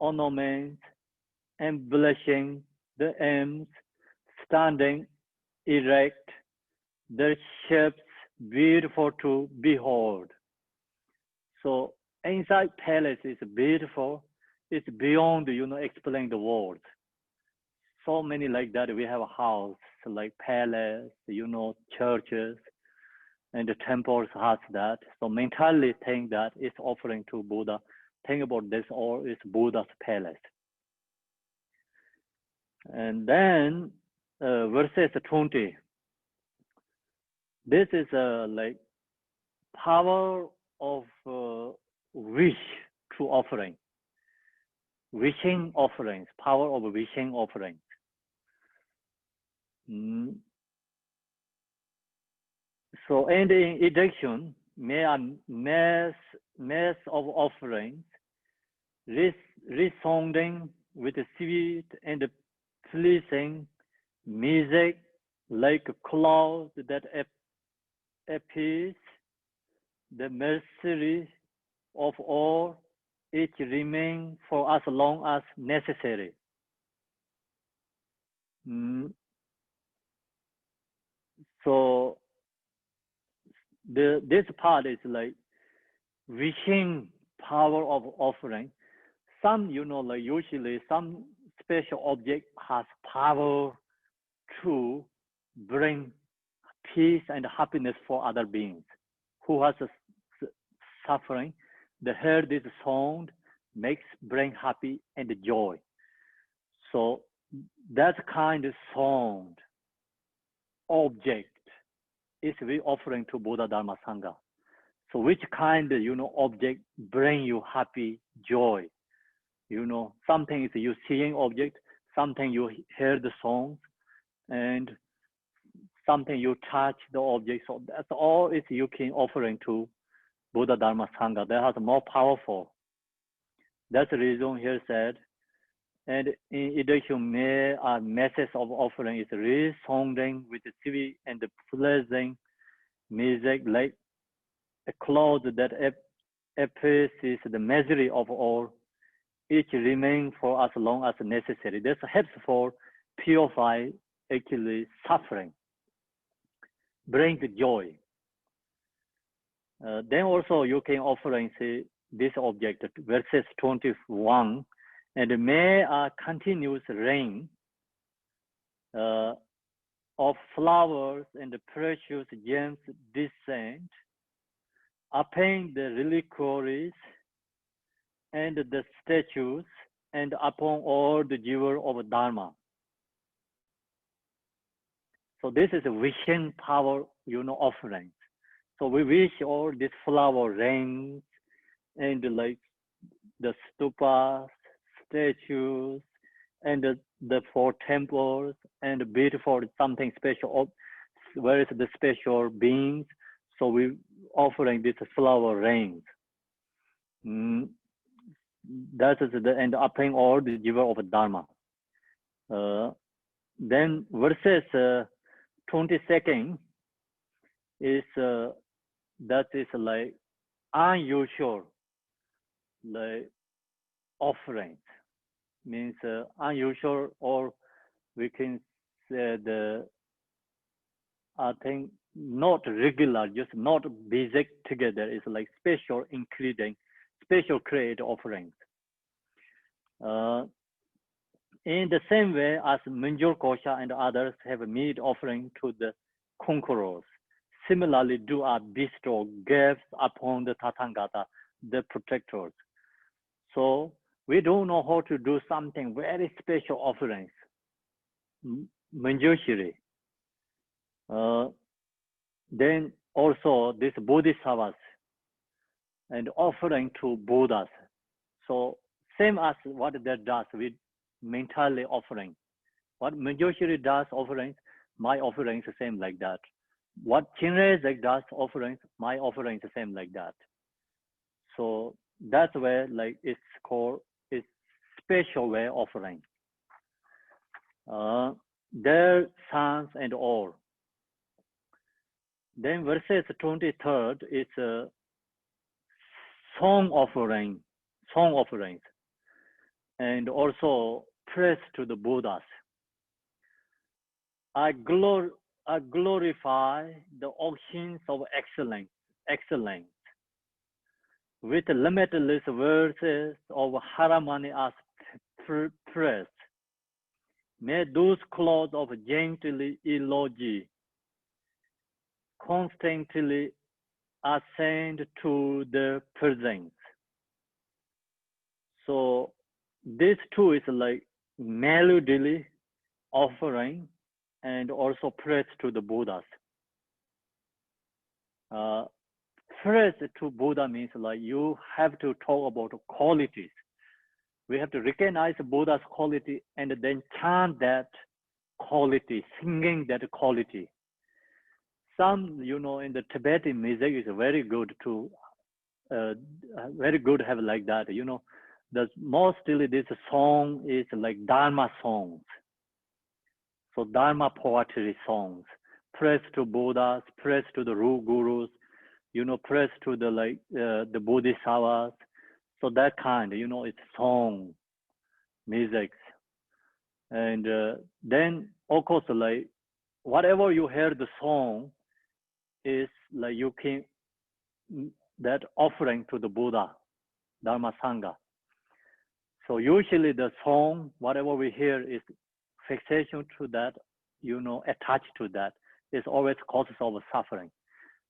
ornaments, embellishing the arms, standing erect, their shapes beautiful to behold. So inside palace is beautiful, it's beyond, explain the words. So many like that. We have a house, like palace, churches, and the temples has that. So mentally think that it's offering to Buddha. Think about this, or it's Buddha's palace. And then verses 20. This is like power of wish to offering. Wishing offerings, power of wishing offerings. So in the introduction, may a mass of offerings resounding with a sweet and pleasing music like a cloud that appears the mercy of all, it remains for as long as necessary. So this part is like wishing power of offering. Some, like usually some special object has power to bring peace and happiness for other beings who has suffering. The heard this sound bring happy and joy. So that kind of sound object is we offering to Buddha Dharma Sangha. So which kind of object bring you happy, joy? Something is you seeing object, something you hear the song, and something you touch the object. So that's all is you can offering to Buddha Dharma Sangha. That has more powerful. That's the reason here said. And in addition, may a message of offering is resounding with the sweet and the pleasing music like a cloud that appraises the misery of all. Each remains for as long as necessary. This helps for purify actually suffering, bring the joy. Then also you can offering say this object, verses 21, and may a continuous rain of flowers and precious gems descend upon the reliquaries and the statues and upon all the jewels of Dharma. So this is a wishing power, offering. So we wish all these flower rains and like the stupas, statues, and the four temples and beautiful something special. Where is the special beings? So we offering this flower rains. That is the end upon all the jewel of Dharma. Then verses 22nd is that is like unusual like offerings, means unusual, or we can say the I think not regular, just not basic together. It's like special including special created offerings. In the same way as Manjul Kosha and others have made offering to the conquerors, similarly do our bestow gifts upon the Tathagata, the protectors. So we don't know how to do something very special offerings. Manjushri. Then also this Bodhisattvas and offering to Buddhas. So same as what that does with mentally offering. What Manjushri does offerings, my offerings the same like that. What Chinrezek does offerings, my offerings the same like that. So that's where like it's called it's special way offering. Their sons and all. Then verses 23rd is a song offerings, and also praise to the Buddhas. I glorify the oceans of excellence, with limitless verses of harmony as pressed. May those clouds of gentle eulogy constantly ascend to the presence. So this too is like melodily offering and also praise to the Buddhas. Praise to Buddha means like you have to talk about qualities. We have to recognize Buddha's quality and then chant that quality, singing that quality. Some, in the Tibetan music is very good to, have like that. The mostly this song is like Dharma songs. So Dharma poetry songs, praise to Buddhas, praise to the gurus, praise to the Bodhisattvas. So that kind, it's song, music. And then, of course, like whatever you hear the song is like you can, that offering to the Buddha, Dharma Sangha. So usually the song, whatever we hear is fixation to that, attached to that is always causes of suffering.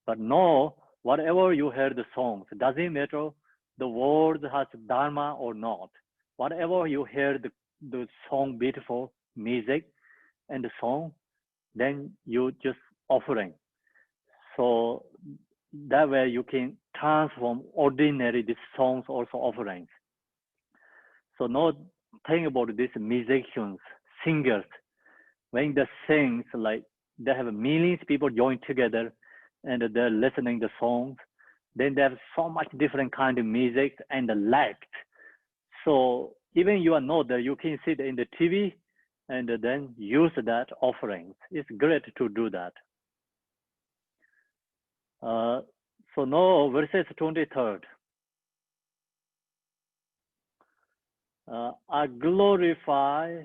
But no, whatever you hear the songs, doesn't matter the word has Dharma or not. Whatever you hear the song, beautiful music and the song, then you just offering. So that way you can transform ordinary these songs also offerings. So now think about these musicians, singers, when they sing, like they have millions of people join together and they're listening to songs. Then they have so much different kind of music and the light. So even you are not there, you can sit in the TV and then use that offerings. It's great to do that. So now verses 23rd. I glorify,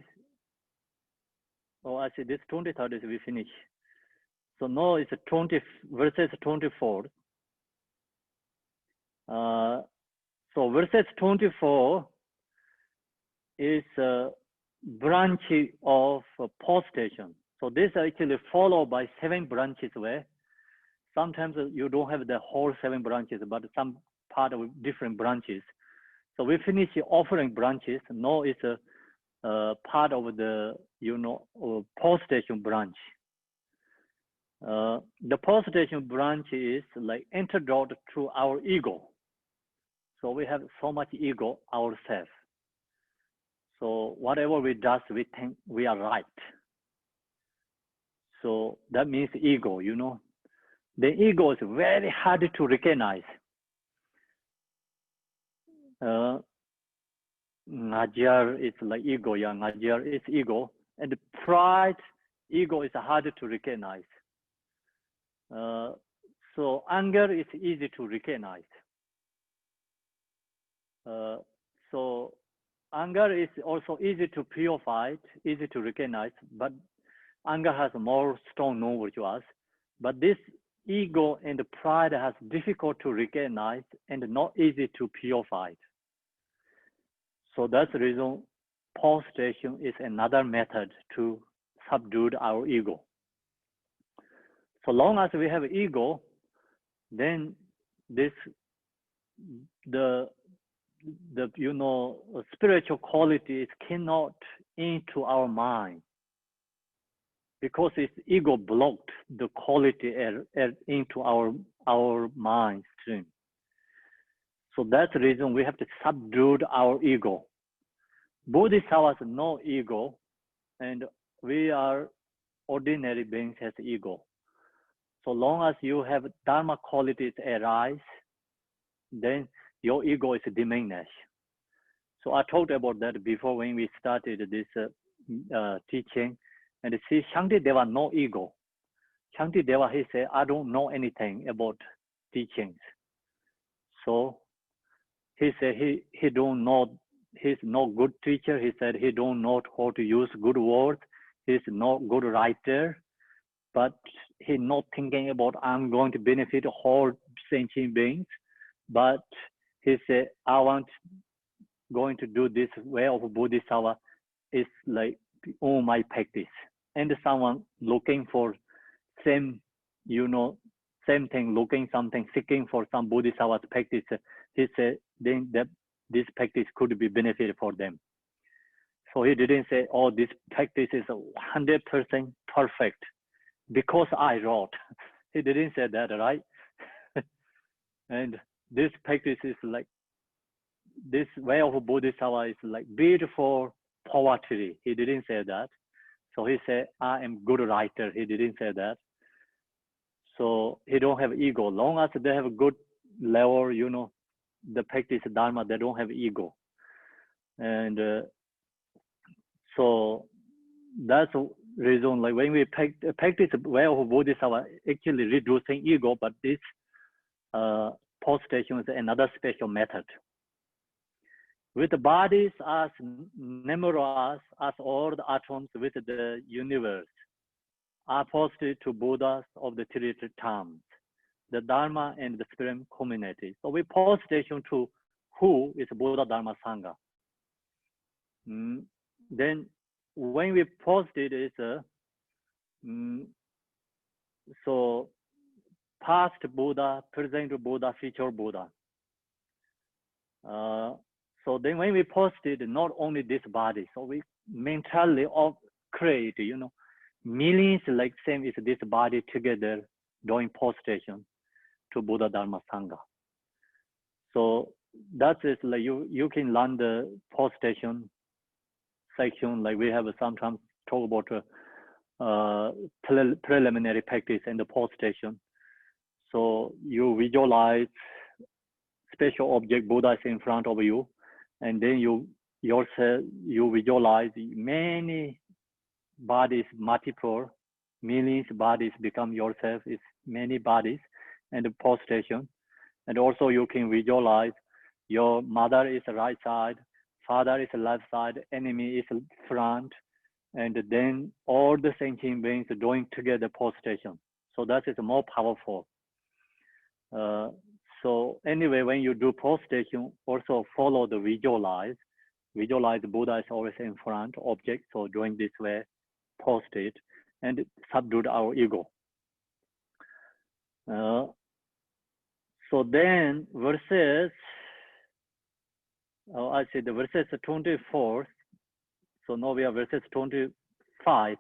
I see this 23rd is we finish. So now it's verses 24. So verses 24 is a branch of postation. So this actually followed by 7 branches where sometimes you don't have the whole 7 branches, but some part of different branches. So we finish offering branches. Now it's a part of the, postation branch. The postation branch is like antidote to our ego. So we have so much ego ourselves. So whatever we do, we think we are right. So that means ego, The ego is very hard to recognize. Najar is like ego, Najar is ego. And pride, ego is hard to recognize. So anger is easy to recognize. So anger is also easy to purify, easy to recognize, but anger has more strong knowledge to us. But this ego and pride has difficult to recognize and not easy to purify. So that's the reason postation is another method to subdue our ego. So long as we have ego, then the spiritual qualities cannot into our mind because its ego blocked the quality into our mind stream. So that's the reason we have to subdue our ego. Bodhisattvas no ego, and we are ordinary beings has ego. So long as you have Dharma qualities arise, then your ego is diminished. So I talked about that before when we started this teaching. And see, Shantideva no ego. Shantideva, he said, I don't know anything about teachings. So he said he don't know, he's no good teacher. He said he don't know how to use good words. He's no good writer, but he's not thinking about I'm going to benefit all sentient beings. But he said, I want going to do this way of Bodhisattva is like all my practice. And someone looking for same, same thing, looking something, seeking for some Bodhisattva's practice, he said, then that this practice could be benefit for them. So he didn't say, oh, this practice is 100% perfect because I wrote. He didn't say that, right? And this practice is like, this way of Bodhisattva is like beautiful poetry. He didn't say that. So he said, I am good writer. He didn't say that. So he don't have ego. Long as they have a good level, the practice Dharma, they don't have ego. And so that's the reason, like when we practice way of Bodhisattva, actually reducing ego, but this postation is another special method. With the bodies as numerous as all the atoms with the universe, are posted to Buddhas of the three terms, the Dharma and the Supreme Community. So we postation to who is Buddha, Dharma, Sangha. Then when we post it is so past Buddha, present Buddha, future Buddha. So then when we post it, not only this body, so we mentally create, millions like same is this body together doing postation to Buddha, Dharma, Sangha. So that is like you can learn the postation section, like we have sometimes talk about preliminary practice and the postation. So you visualize special object Buddha is in front of you, and then you visualize many bodies, multiple, millions bodies become yourself, is many bodies, and the postation. And also you can visualize your mother is the right side, father is the left side, enemy is front, and then all the sentient beings doing together postation. So that is more powerful. So anyway, when you do postation, also follow the visualize. Visualize Buddha is always in front object. So doing this way, post it and subdue our ego. So then verses, I say the verses 24. So now we are verses 25.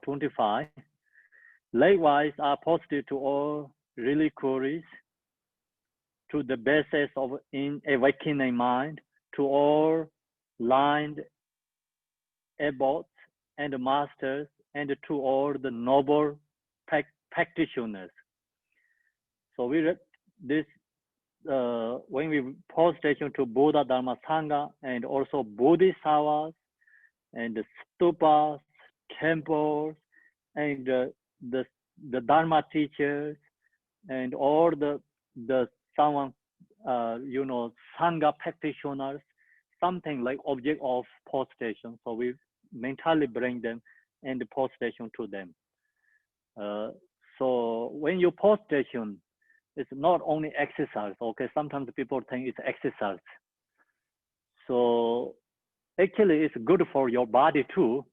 Likewise are posted to all reliquaries, to the basis of in awakening mind, to all blind abbots and masters, and to all the noble practitioners. So we read this when we postation to Buddha, Dharma, Sangha, and also Bodhisattvas, and the stupas, temples, and the Dharma teachers, and all the someone Sangha practitioners, something like object of postation. So we mentally bring them and the postation to them. So when you postation, it's not only exercise. Okay, sometimes people think it's exercise. So actually, it's good for your body too.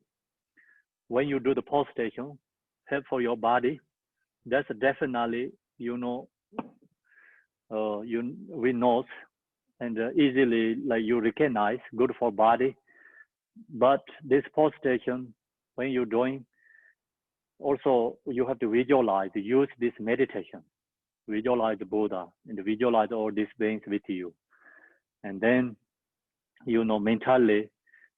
When you do the postation, help for your body. That's definitely we know and easily like you recognize good for body. But this postation, when you're doing, also you have to visualize, use this meditation, visualize the Buddha and visualize all these beings with you, and then mentally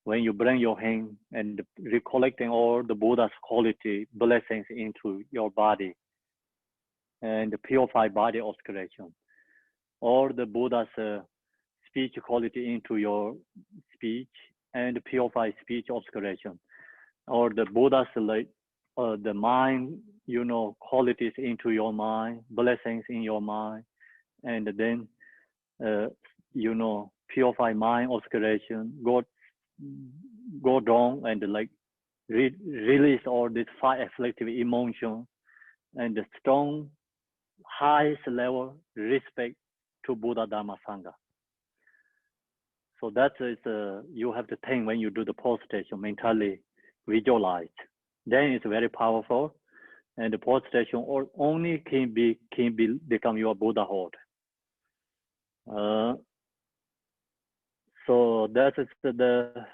when you bring your hand and recollecting all the Buddha's quality blessings into your body and purify body osculation, all the Buddha's speech quality into your speech and purify speech obscuration, or the Buddha's like the mind, qualities into your mind, blessings in your mind, and then purify mind obscuration, go down and like release all this 5 afflictive emotions, and the strong highest level respect to Buddha, Dharma, Sangha. So that is you have to think when you do the pose station, mentally visualize. Then it's very powerful, and the pose station only can become your Buddhahood. So that is the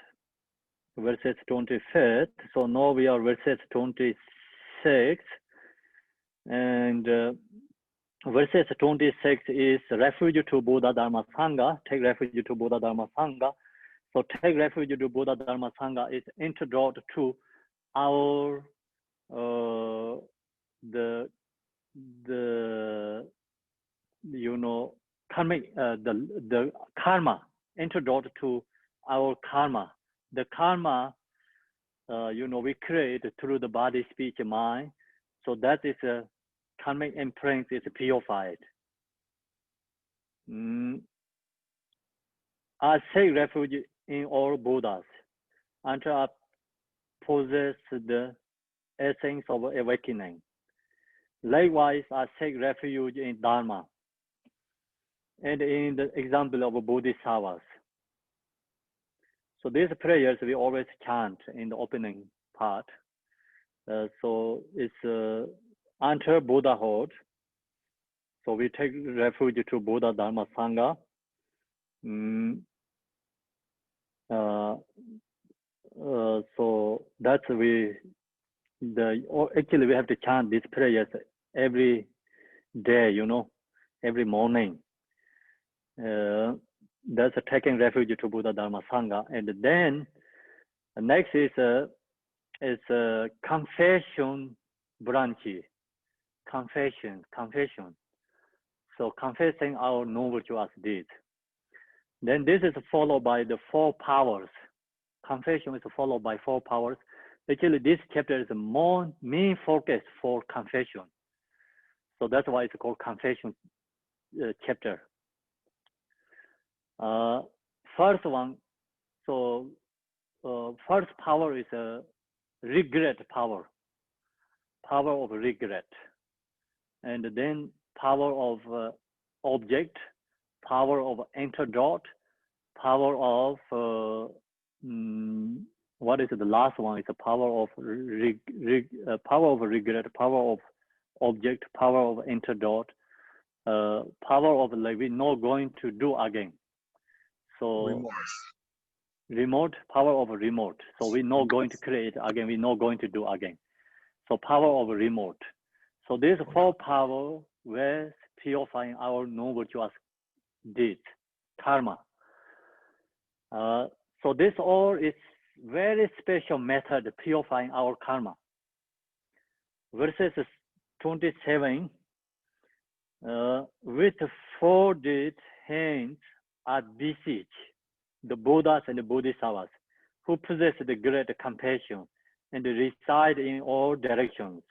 verses 25th. So now we are verses 26, and verses 26 is refuge to Buddha Dharma Sangha. Take refuge to Buddha Dharma Sangha. So take refuge to Buddha Dharma Sangha is introduced to our the you know karmic the karma, introduced to our karma. The karma you know we create through the body, speech, and mind. So that is a karmic imprint is purified. I take refuge in all Buddhas until I possess the essence of awakening. Likewise, I take refuge in Dharma and in the example of Bodhisattvas. So these prayers we always chant in the opening part. So it's enter Buddhahood. So we take refuge to Buddha Dharma Sangha. So that's actually we have to chant these prayers every day, you know, every morning. That's taking refuge to Buddha Dharma Sangha. And then next is a confession branch. Confession. So confessing our non-virtuous deeds. Then this is followed by the 4 powers. Confession is followed by 4 powers. Actually, this chapter is more main focus for confession. So that's why it's called confession chapter. First one, so first power is a regret power of regret. And then power of object, power of antidote, power of what is it? The last one is a power of power of regret, power of object, power of antidote, power of like we're not going to do again. So remote, power of remote. So we're not going to create again. We're not going to do again. So power of remote. So these 4 power were purifying our non-virtuous deeds, karma. So this all is very special method purifying our karma. Verses 27, with folded hands I beseech the Buddhas and the Bodhisattvas who possess the great compassion and reside in all directions.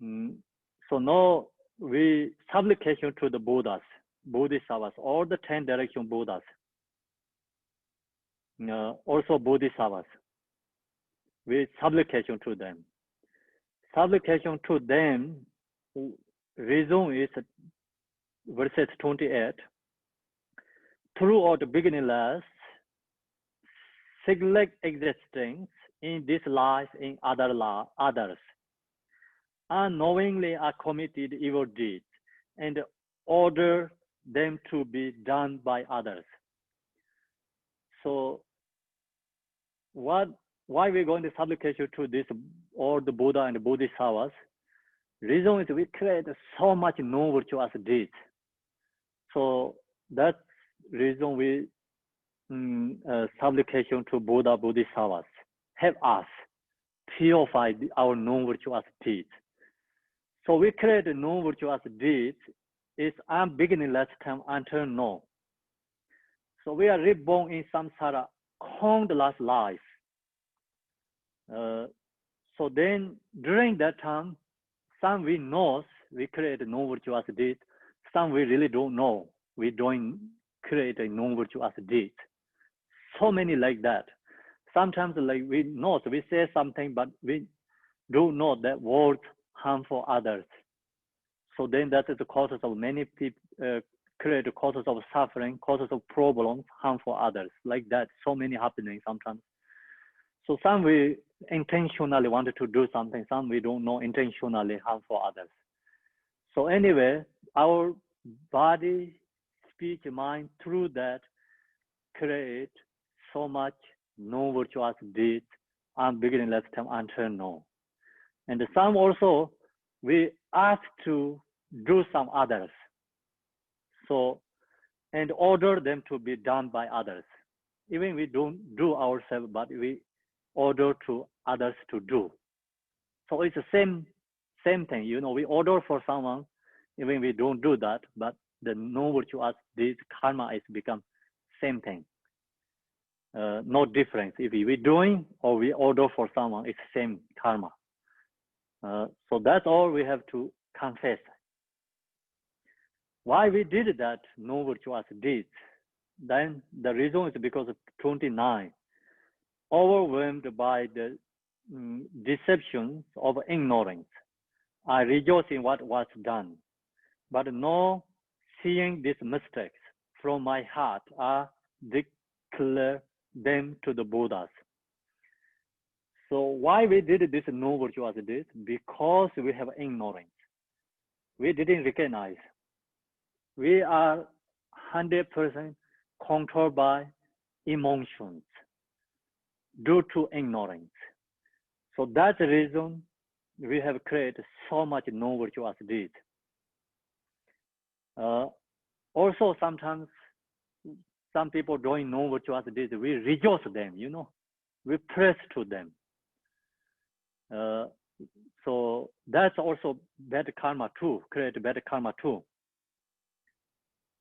So now we supplication to the Buddhas, Bodhisattvas, all the 10 direction Buddhas, also Bodhisattvas. We supplication to them. Supplication to them, reason is verses 28. Throughout the beginningless, cyclic existence in this life, in others, unknowingly are committed evil deeds and order them to be done by others. So why we're going to supplication to this, all the Buddha and the Bodhisattvas? Reason is we create so much non-virtuous deeds. So that's reason we supplication to Buddha, Bodhisattvas. Help us purify our non-virtuous deeds. So we create non-virtuous deeds is unbeginningless time until now. So we are reborn in samsara, countless life. So then during that time, some we know we create non-virtuous deeds, some we really don't know. We don't create a non-virtuous deed. So many like that. Sometimes like we know, so we say something, but we do know that words harmful others. So then that is the causes of many people, create causes of suffering, causes of problems, harm for others. Like that, so many happening sometimes. So some we intentionally wanted to do something, some we don't know intentionally harm for others. So anyway, our body, speech, mind, through that create so much non-virtuous deeds and beginning lifetime until now. And some also we ask to do some others. So, and order them to be done by others. Even we don't do ourselves, but we order to others to do. So it's the same thing, you know, we order for someone, even we don't do that, but the non-virtuous deeds, karma is become same thing. No difference. If we doing or we order for someone, it's same karma. So that's all we have to confess. Why we did that no virtuous deeds? Then the reason is because of 29, overwhelmed by the deceptions of ignorance. I rejoice in what was done, but no seeing these mistakes from my heart, I declare them to the Buddhas. So why we did this no virtuous deeds? Because we have ignorance. We didn't recognize. We are 100% controlled by emotions due to ignorance. So that's the reason we have created so much non-virtuous deeds. Also, sometimes some people doing non-virtuous deeds, we rejoice them, you know, we praise to them. So that's also bad karma too, create bad karma too.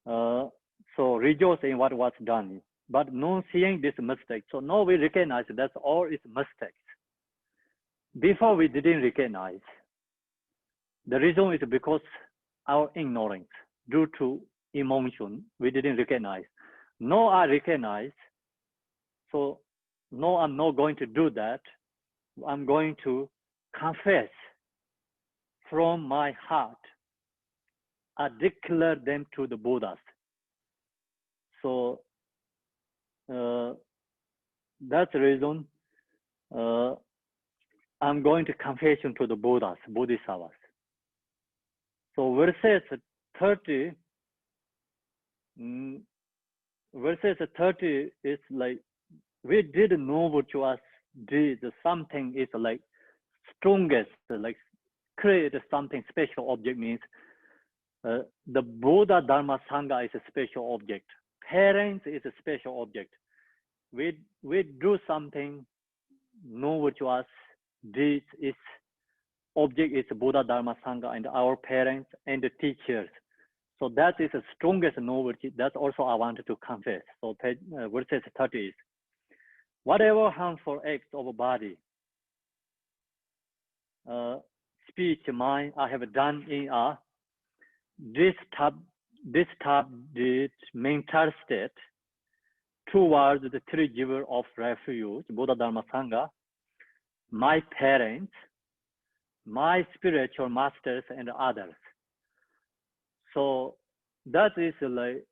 So rejoice in what was done, but no seeing this mistake. So now we recognize that's all is mistakes. Before we didn't recognize. The reason is because our ignorance due to emotion, we didn't recognize. Now I recognize. So no, I'm not going to do that. I'm going to confess from my heart. I declare them to the Buddhas. So that's the reason I'm going to confession to the Buddhas, Bodhisattvas. So verses 30, verses 30 is like, we did no virtuous deeds, something is like strongest, like create something special object means the Buddha Dharma Sangha is a special object. Parents is a special object. We do something no virtuous deeds is object is Buddha Dharma Sangha and our parents and the teachers. So that is the strongest no virtue. That's also I wanted to confess. So page, verses 30 is, whatever harmful acts of body, speech, mind, I have done in a disturbed mental state towards the three givers of refuge, Buddha Dharma Sangha, my parents, my spiritual masters, and others. So that is like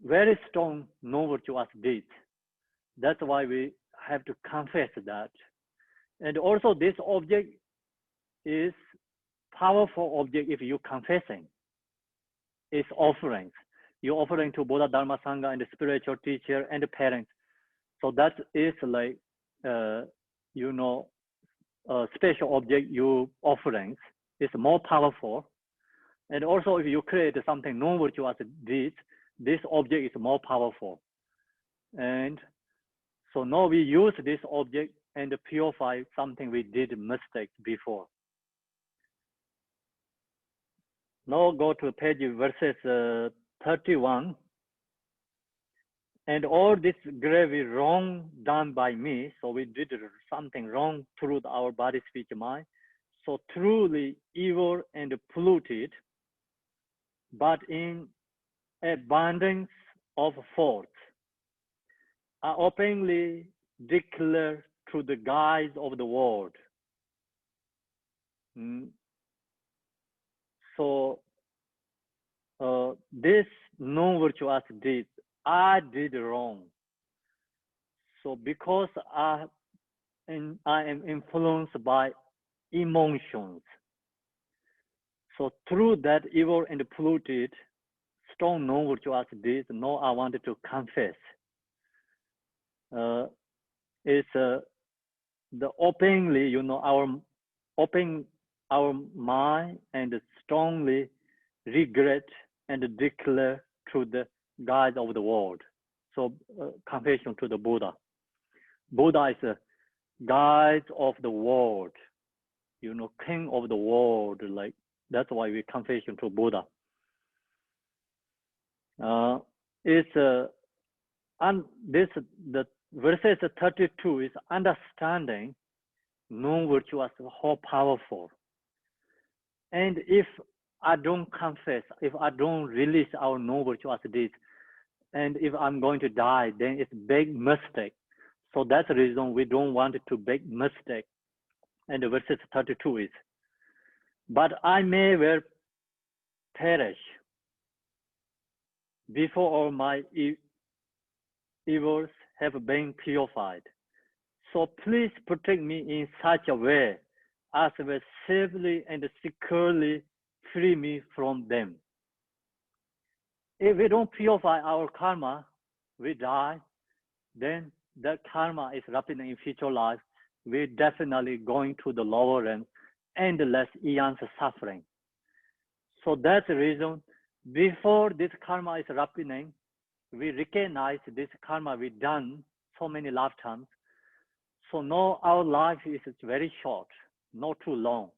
very strong non-virtuous deeds. That's why we have to confess that. And also this object is powerful object if you confessing. It's offerings. You're offering to Buddha Dharma Sangha and the spiritual teacher and the parents. So that is like, you know, special object you offerings is more powerful. And also if you create something non-virtuous deeds, this object is more powerful. And so now we use this object and purify something we did mistake before. Now go to page verses 31. And all this grave wrong done by me, so we did something wrong through our body, speech, mind. So truly evil and polluted, but in abundance of fault, I openly declare to the guides of the world. So this non-virtuous deed, I did wrong. So because I am influenced by emotions. So through that evil and polluted, strong non-virtuous deeds, now I wanted to confess. It's the openly, open our mind and strongly regret and declare to the guide of the world. So confession to the Buddha. Buddha is a guide of the world, king of the world. Like that's why we confession to Buddha. The verses 32 is understanding non-virtuous, how powerful. And if I don't confess, if I don't release our non-virtuous deeds, and if I'm going to die, then it's big mistake. So that's the reason we don't want to big mistake. And the verses 32 is, but I may well perish before all my evils have been purified. So please protect me in such a way as will safely and securely free me from them. If we don't purify our karma, we die, then that karma is happening in future life. We're definitely going to the lower end, endless eons of suffering. So that's the reason, before this karma is happening, we recognize this karma we done so many lifetimes. So now our life is very short, not too long.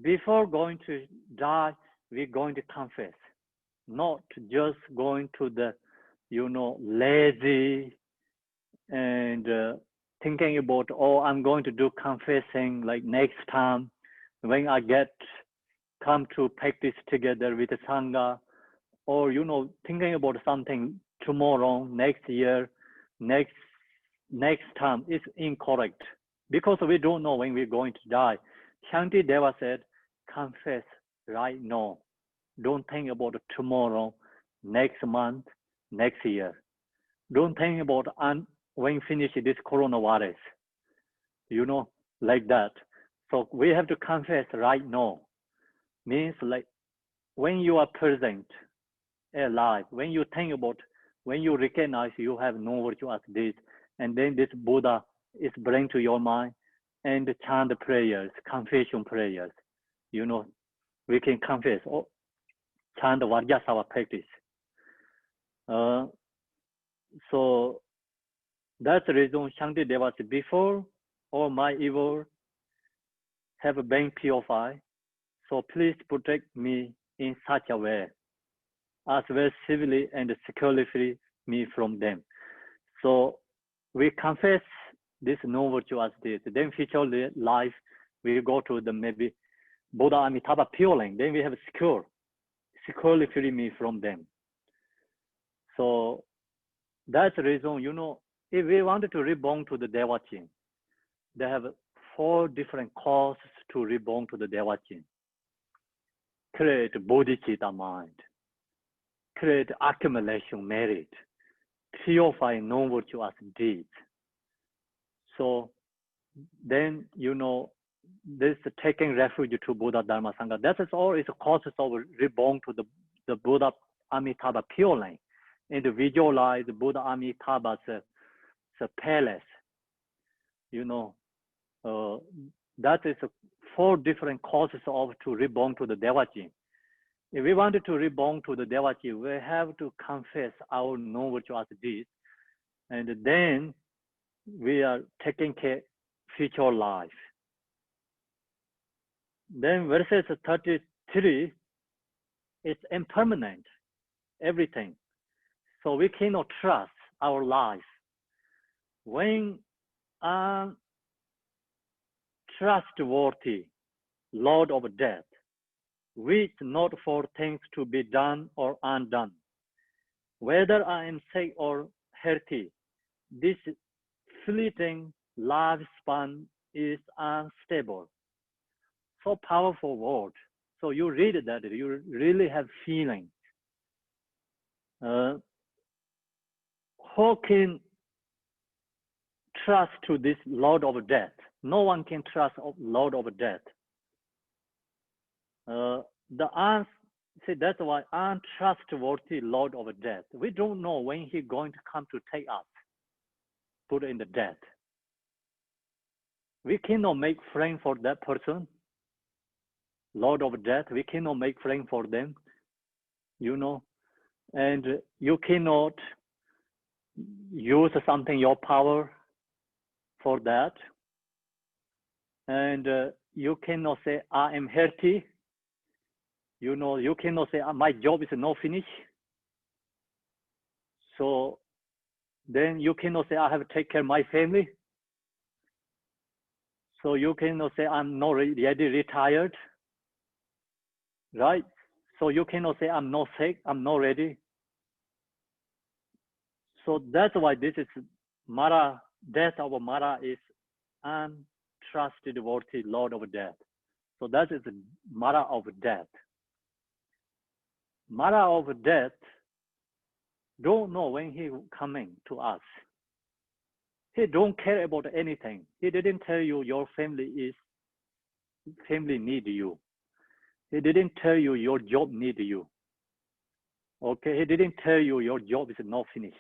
Before going to die, we're going to confess, not just going to the, lazy and thinking about, oh, I'm going to do confessing like next time when I come to practice together with the Sangha, or, thinking about something tomorrow, next year, next time is incorrect because we don't know when we're going to die. Shanti Deva said, confess right now. Don't think about tomorrow, next month, next year. Don't think about when finish this coronavirus, like that. So we have to confess right now. Means like when you are present, alive, when you think about, when you recognize you have no virtue as this, and then this Buddha is bring to your mind and chant prayers, confession prayers. We can confess or chant Vajrasava practice. So that's the reason Shanti Deva said, before all my evil have been purified, so please protect me in such a way as well civilly and securely free me from them. So we confess this no virtue as this. Then future life, we go to the maybe Buddha Amitabha pure line. Then we have securely free me from them. So that's the reason, if we wanted to reborn to the Devachin, they have 4 different causes to reborn to the Devachin. Create bodhicitta mind, create accumulation merit, purify non-virtue as deeds. So then, this taking refuge to Buddha Dharma Sangha, that is all is a causes of reborn to the Buddha Amitabha pure line. And visualize Buddha Amitabha's palace. That is 4 different causes of to reborn to the Devachin. If we wanted to reborn to the Devachin, we have to confess our non-virtuous deeds, and then we are taking care future life. Then verses 33, it's impermanent, everything. So we cannot trust our life. When untrustworthy Lord of death, which not for things to be done or undone, whether I am sick or healthy, this fleeting lifespan is unstable. So powerful word. So you read that, you really have feeling. Who can trust to this Lord of Death? No one can trust Lord of Death. The answer, see, that's why untrustworthy Lord of Death. We don't know when he's going to come to take us, put in the death. We cannot make friend for that person, Lord of Death. We cannot make friend for them, you know, and you cannot use something, your power for that. And you cannot say, I am healthy. You know, you cannot say, my job is not finished. So then you cannot say, I have to take care of my family. So you cannot say, I'm not yet retired, right? So you cannot say, I'm not sick, I'm not ready. So that's why this is Mara, death of Mara is untrustworthy Lord of Death. So that is Mara of Death. Mara of Death don't know when he coming to us. He don't care about anything. He didn't tell you your family need you. He didn't tell you your job need you. Okay, he didn't tell you your job is not finished.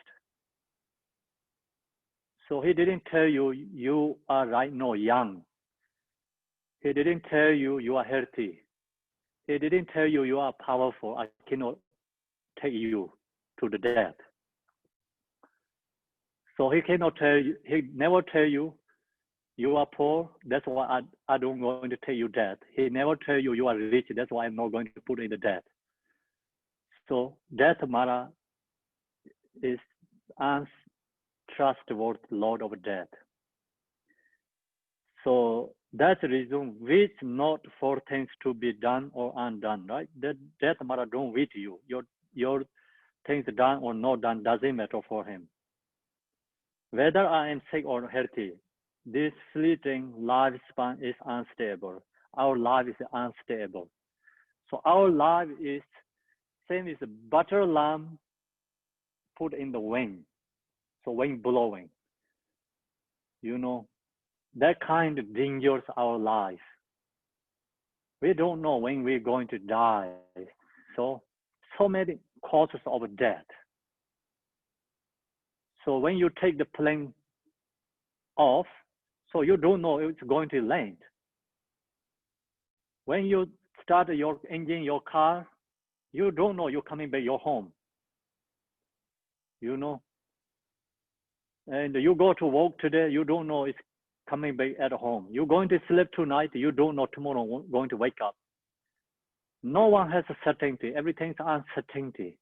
So he didn't tell you you are right now young. He didn't tell you you are healthy. He didn't tell you you are powerful. I cannot take you to the death. So he cannot tell you, he never tell you you are poor, that's why I don't going to tell you death. He never tell you you are rich, that's why I'm not going to put in the death. So death Mara is untrustworthy Lord of Death. So that's the reason which not for things to be done or undone, right? That death Mara don't with you. Your things done or not done doesn't matter for him. Whether I am sick or healthy, this fleeting lifespan is unstable. Our life is unstable. So our life is same as a butter lamp put in the wind. So wind blowing. You know, that kind of dangers our life. We don't know when we're going to die. So many causes of death. So when you take the plane off, so you don't know it's going to land. When you start your engine, your car, you don't know you're coming back your home. You know, and you go to work today, you don't know it's coming back at home. You're going to sleep tonight, you don't know tomorrow going to wake up. No one has a certainty. Everything's uncertainty.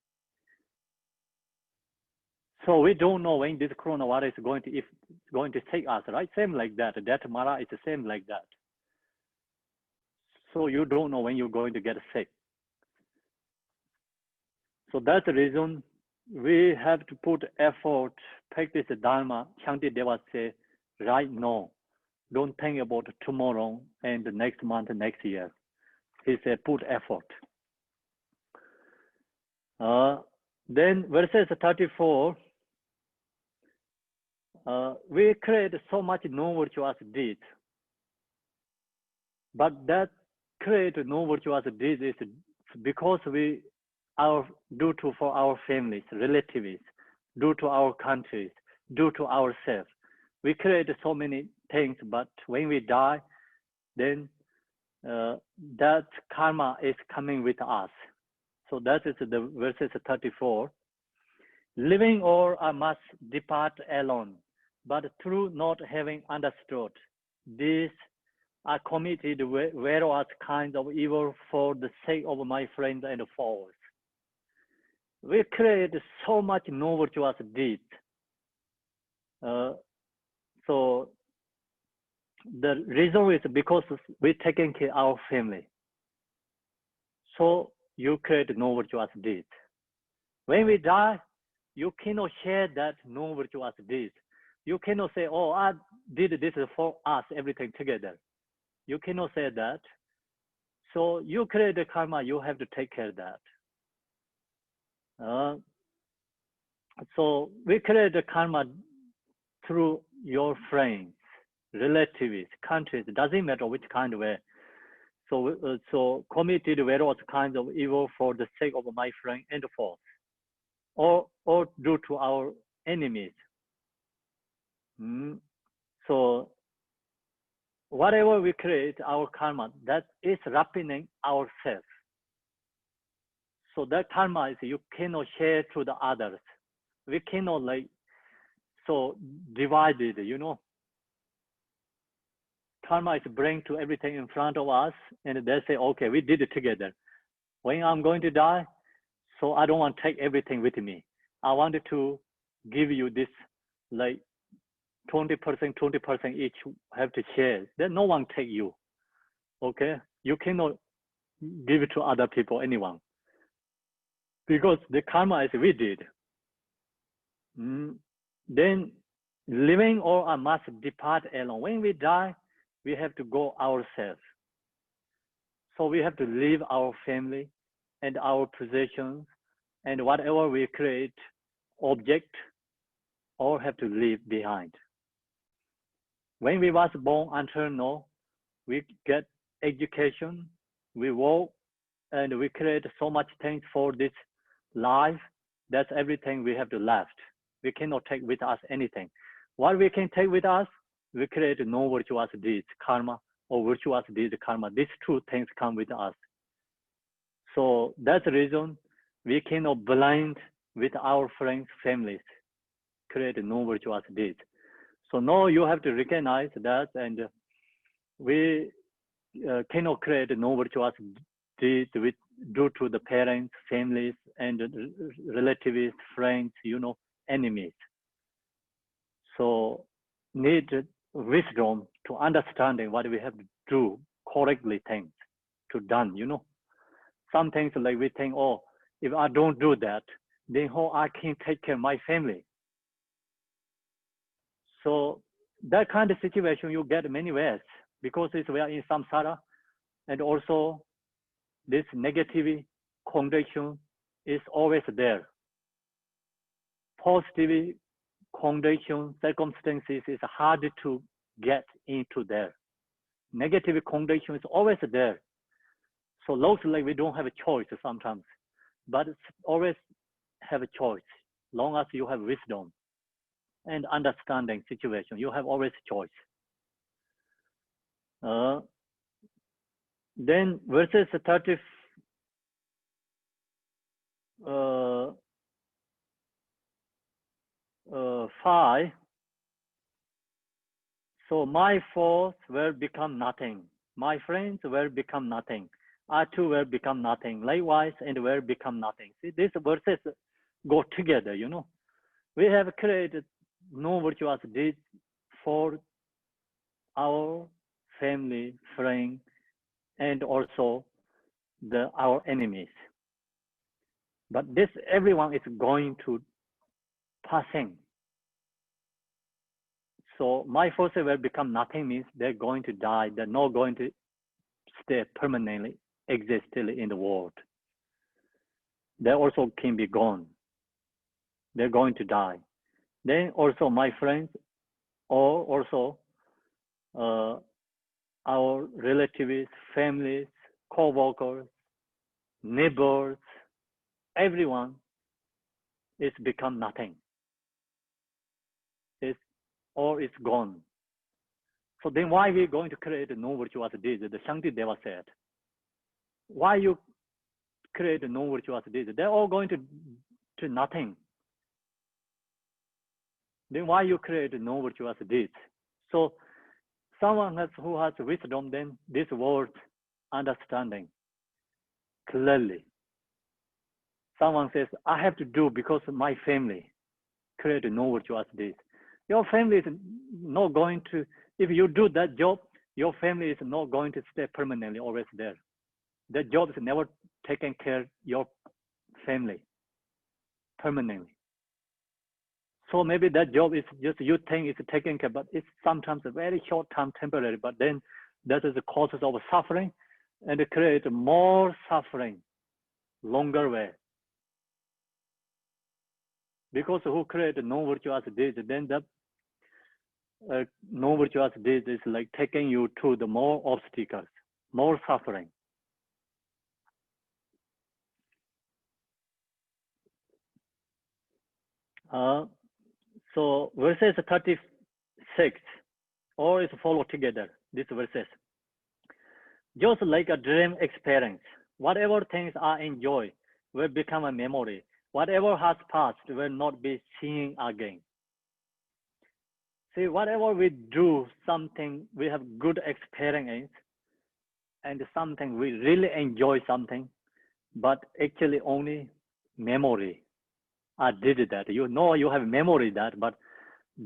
So we don't know when this coronavirus is going to take us, right? Same like that. That Mara is the same like that. So you don't know when you're going to get sick. So that's the reason we have to put effort, practice the Dharma. Shanti Deva say, right now, don't think about tomorrow and the next month, next year. He said, put effort. Then verses 34, we create so much non-virtuous deeds, but that create non-virtuous deeds is because we are due to for our families, relatives, due to our countries, due to ourselves. We create so many things, but when we die, then that karma is coming with us. So that is the verses 34. Living or I must depart alone, but through not having understood this, I committed various kinds of evil for the sake of my friends and foes. We create so much non-virtuous deeds. So the reason is because we're taking care of our family. So you create non-virtuous deeds. When we die, you cannot share that non-virtuous deeds. You cannot say, oh, I did this for us, everything together. You cannot say that. So you create the karma, you have to take care of that. So we create the karma through your friends, relatives, countries. Doesn't matter which kind of way. So committed various kinds of evil for the sake of my friend and foes, or due to our enemies. So whatever we create, our karma, that is ripening ourselves. So that karma is you cannot share to the others. We cannot divide it, Karma is bring to everything in front of us, and they say, okay, we did it together. When I'm going to die, so I don't want to take everything with me. I wanted to give you this 20%, 20% each have to share. Then no one take you. Okay, you cannot give it to other people, anyone, because the karma is we did. Then living or I must depart alone. When we die, we have to go ourselves. So we have to leave our family and our possessions and whatever we create, object, all have to leave behind. When we was born until now, we get education, we work, and we create so much things for this life. That's everything we have to left. We cannot take with us anything. What we can take with us, we create no virtuous deeds, karma, or virtuous deeds, karma. These two things come with us. So that's the reason we cannot blind with our friends, families, create no virtuous deeds. So now you have to recognize that, and we cannot create no virtuous deeds due to the parents, families, and relatives, friends, enemies. So need wisdom to understanding what we have to do correctly things to done, Some things like we think, oh, if I don't do that, then how I can take care of my family. So that kind of situation you get many ways, because we are in samsara, and also this negative condition is always there. Positive condition, circumstances is hard to get into there. Negative condition is always there. So looks like we don't have a choice sometimes, but it's always have a choice. Long as you have wisdom and understanding situation, you have always choice. Then verses 5. So my foes will become nothing. My friends will become nothing. I too will become nothing. Likewise, and will become nothing. See, these verses go together, We have created no virtuous deeds for our family, friends, and also our enemies. But this everyone is going to passing. So my forces will become nothing means they're going to die. They're not going to stay permanently existing in the world. They also can be gone. They're going to die. Then also my friends, or also our relatives, families, co-workers, neighbors, everyone is become nothing. It's gone. So then why we going to create no virtuous deeds? The Shanti Deva said, why you create no virtuous deeds? They're all going to nothing. Then why you create no virtuous deeds? So someone who has wisdom, then this word understanding clearly. Someone says, I have to do because my family create no virtuous deeds. Your family is not going to, if you do that job, your family is not going to stay permanently always there. That job is never taking care of your family permanently. So maybe that job is just you think it's taken care, but it's sometimes a very short term, temporary, but then that is the causes of suffering and it creates more suffering, longer way. Because who created non-virtuous deeds, then the non-virtuous deeds is like taking you to the more obstacles, more suffering. So verses 36, all is followed together, these verses. Just like a dream experience, whatever things are enjoyed will become a memory. Whatever has passed will not be seen again. See, whatever we do, something we have good experience, and something we really enjoy something, but actually only memory. I did that. You know you have memory that, but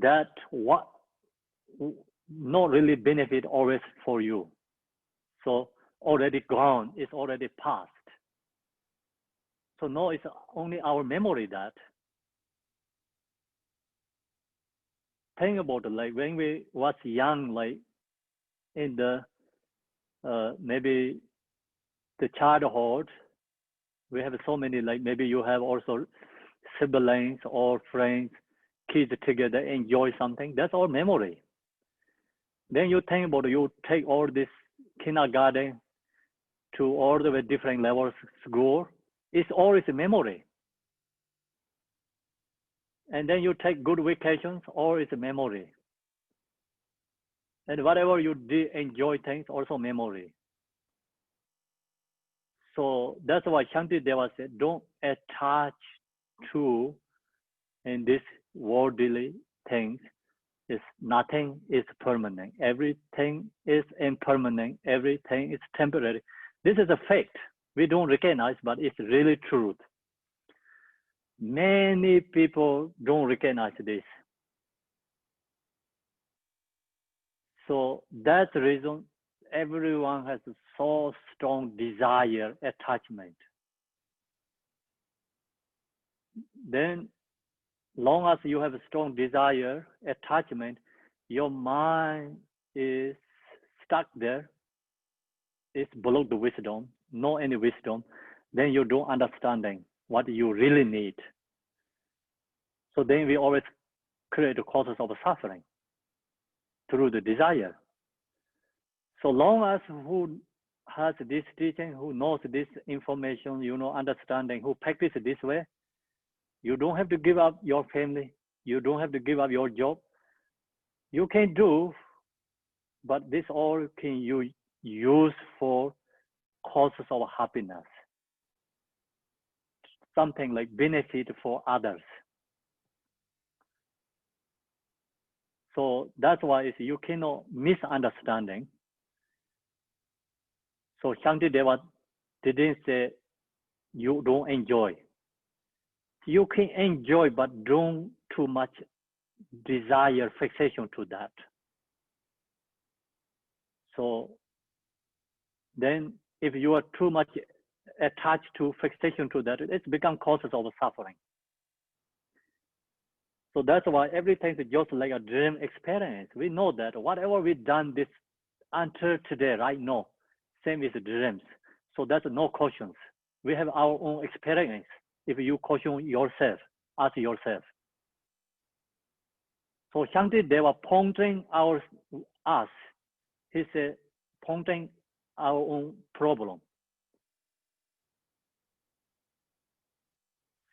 that what not really benefit always for you. So already gone, it's already past. So no, it's only our memory that. Think about it, like when we was young, like in the maybe the childhood, we have so many, like maybe you have also siblings or friends, kids together, enjoy something. That's all memory. Then you think about it, you take all this kindergarten to all the way different levels school. It's always a memory. And then you take good vacations, all is a memory. And whatever you did, enjoy things, also memory. So that's why Shantideva said, don't attach to in this worldly things. Is nothing is permanent. Everything is impermanent. Everything is temporary. This is a fact. We don't recognize, but it's really truth. Many people don't recognize this. So that's the reason everyone has a so strong desire, attachment. Then, long as you have a strong desire, attachment, your mind is stuck there. It's below the wisdom, no any wisdom. Then you don't understanding what you really need. So then we always create the causes of suffering through the desire. So long as who has this teaching, who knows this information, you know, understanding, who practice this way, you don't have to give up your family. You don't have to give up your job. You can do, but this all can you use for causes of happiness. Something like benefit for others. So that's why it's, you cannot misunderstanding. So Shantideva didn't say you don't enjoy. You can enjoy, but don't too much desire, fixation to that. So then if you are too much attached to fixation to that, it's become causes of suffering. So that's why everything is just like a dream experience. We know that whatever we done this until today, right now, same as dreams. So that's no cautions. We have our own experience. If you caution yourself, ask yourself. So Shantideva pointing us, he said, pointing our own problem.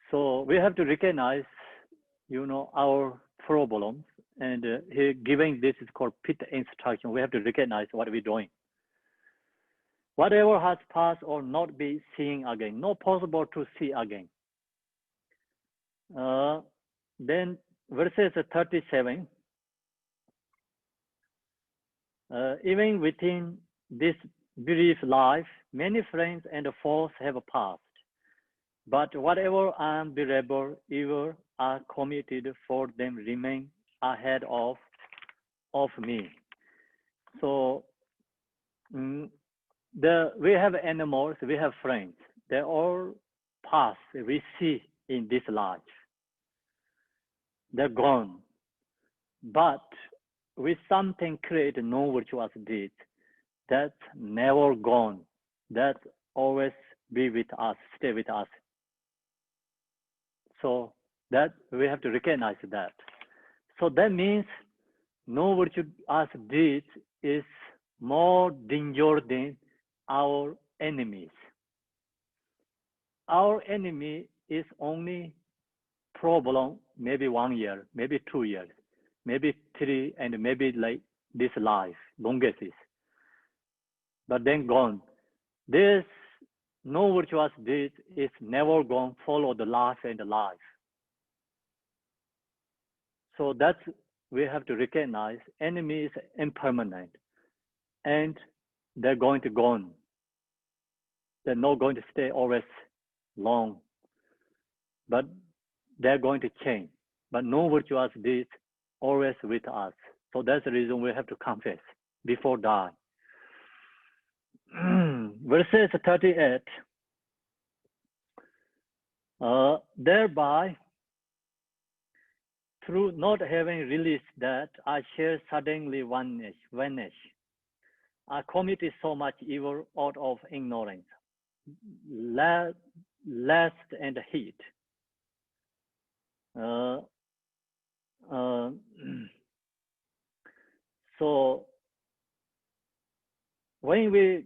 So we have to recognize, you know, our problems, and he giving this is called pit instruction. We have to recognize what we're doing. Whatever has passed or not be seen again, not possible to see again. Then verses 37, even within this brief life, many friends and foes have passed. But whatever unbearable evil are committed for them remain ahead of me. So we have animals, we have friends. They all pass, we see in this life. They're gone. But with something create no virtuous deeds, that's never gone. That always be with us, stay with us. So That we have to recognize that. So that means no virtuous deeds is more dangerous than our enemies. Our enemy is only problem, maybe 1 year, maybe 2 years, maybe 3, and maybe like this life, longest is. But then gone. This no virtuous deed is never going to follow the life and the life. So that's, we have to recognize enemy is impermanent and they're going to go on. They're not going to stay always long, but they're going to change. But no virtuous deeds always with us. So that's the reason we have to confess before die. Verses 38, thereby, through not having released that, I shall suddenly vanish. I committed so much evil out of ignorance, lust and hate. So when we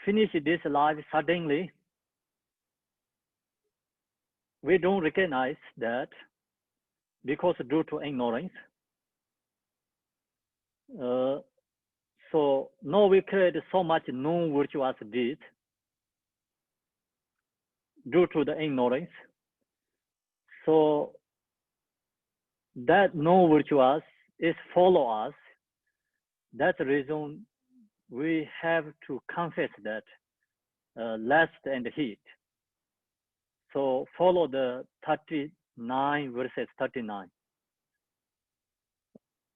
finish this life suddenly, we don't recognize that because due to ignorance. So now we create so much non-virtuous deeds due to the ignorance. So that non-virtuous is follow us. That's the reason we have to confess that lust and hate. So follow the 39 verses 39.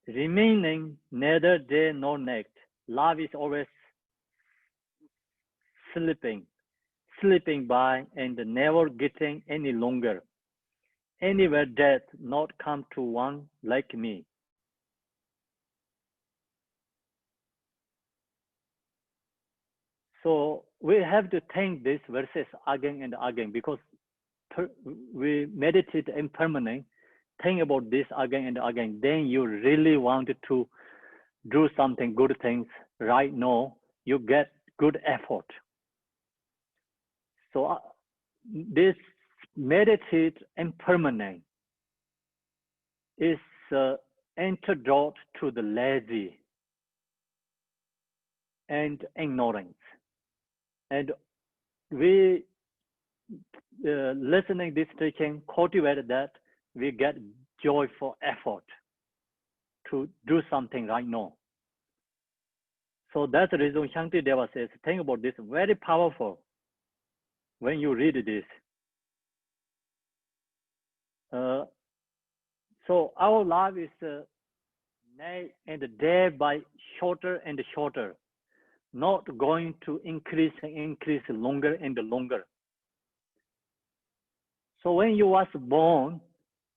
Remaining neither day nor night, love is always slipping by and never getting any longer. Anywhere death not come to one like me. So we have to think these verses again and again because we meditate impermanent, think about this again and again. Then you really want to do something good things right now, you get good effort. So this meditate impermanent is antidote to the lazy and ignorance. And we listening this teaching cultivate that we get joyful effort to do something right now. So that's the reason Shanti Deva says, think about this, very powerful when you read this. So our life is night and day by shorter and shorter, not going to increase and increase longer and longer. So when you was born,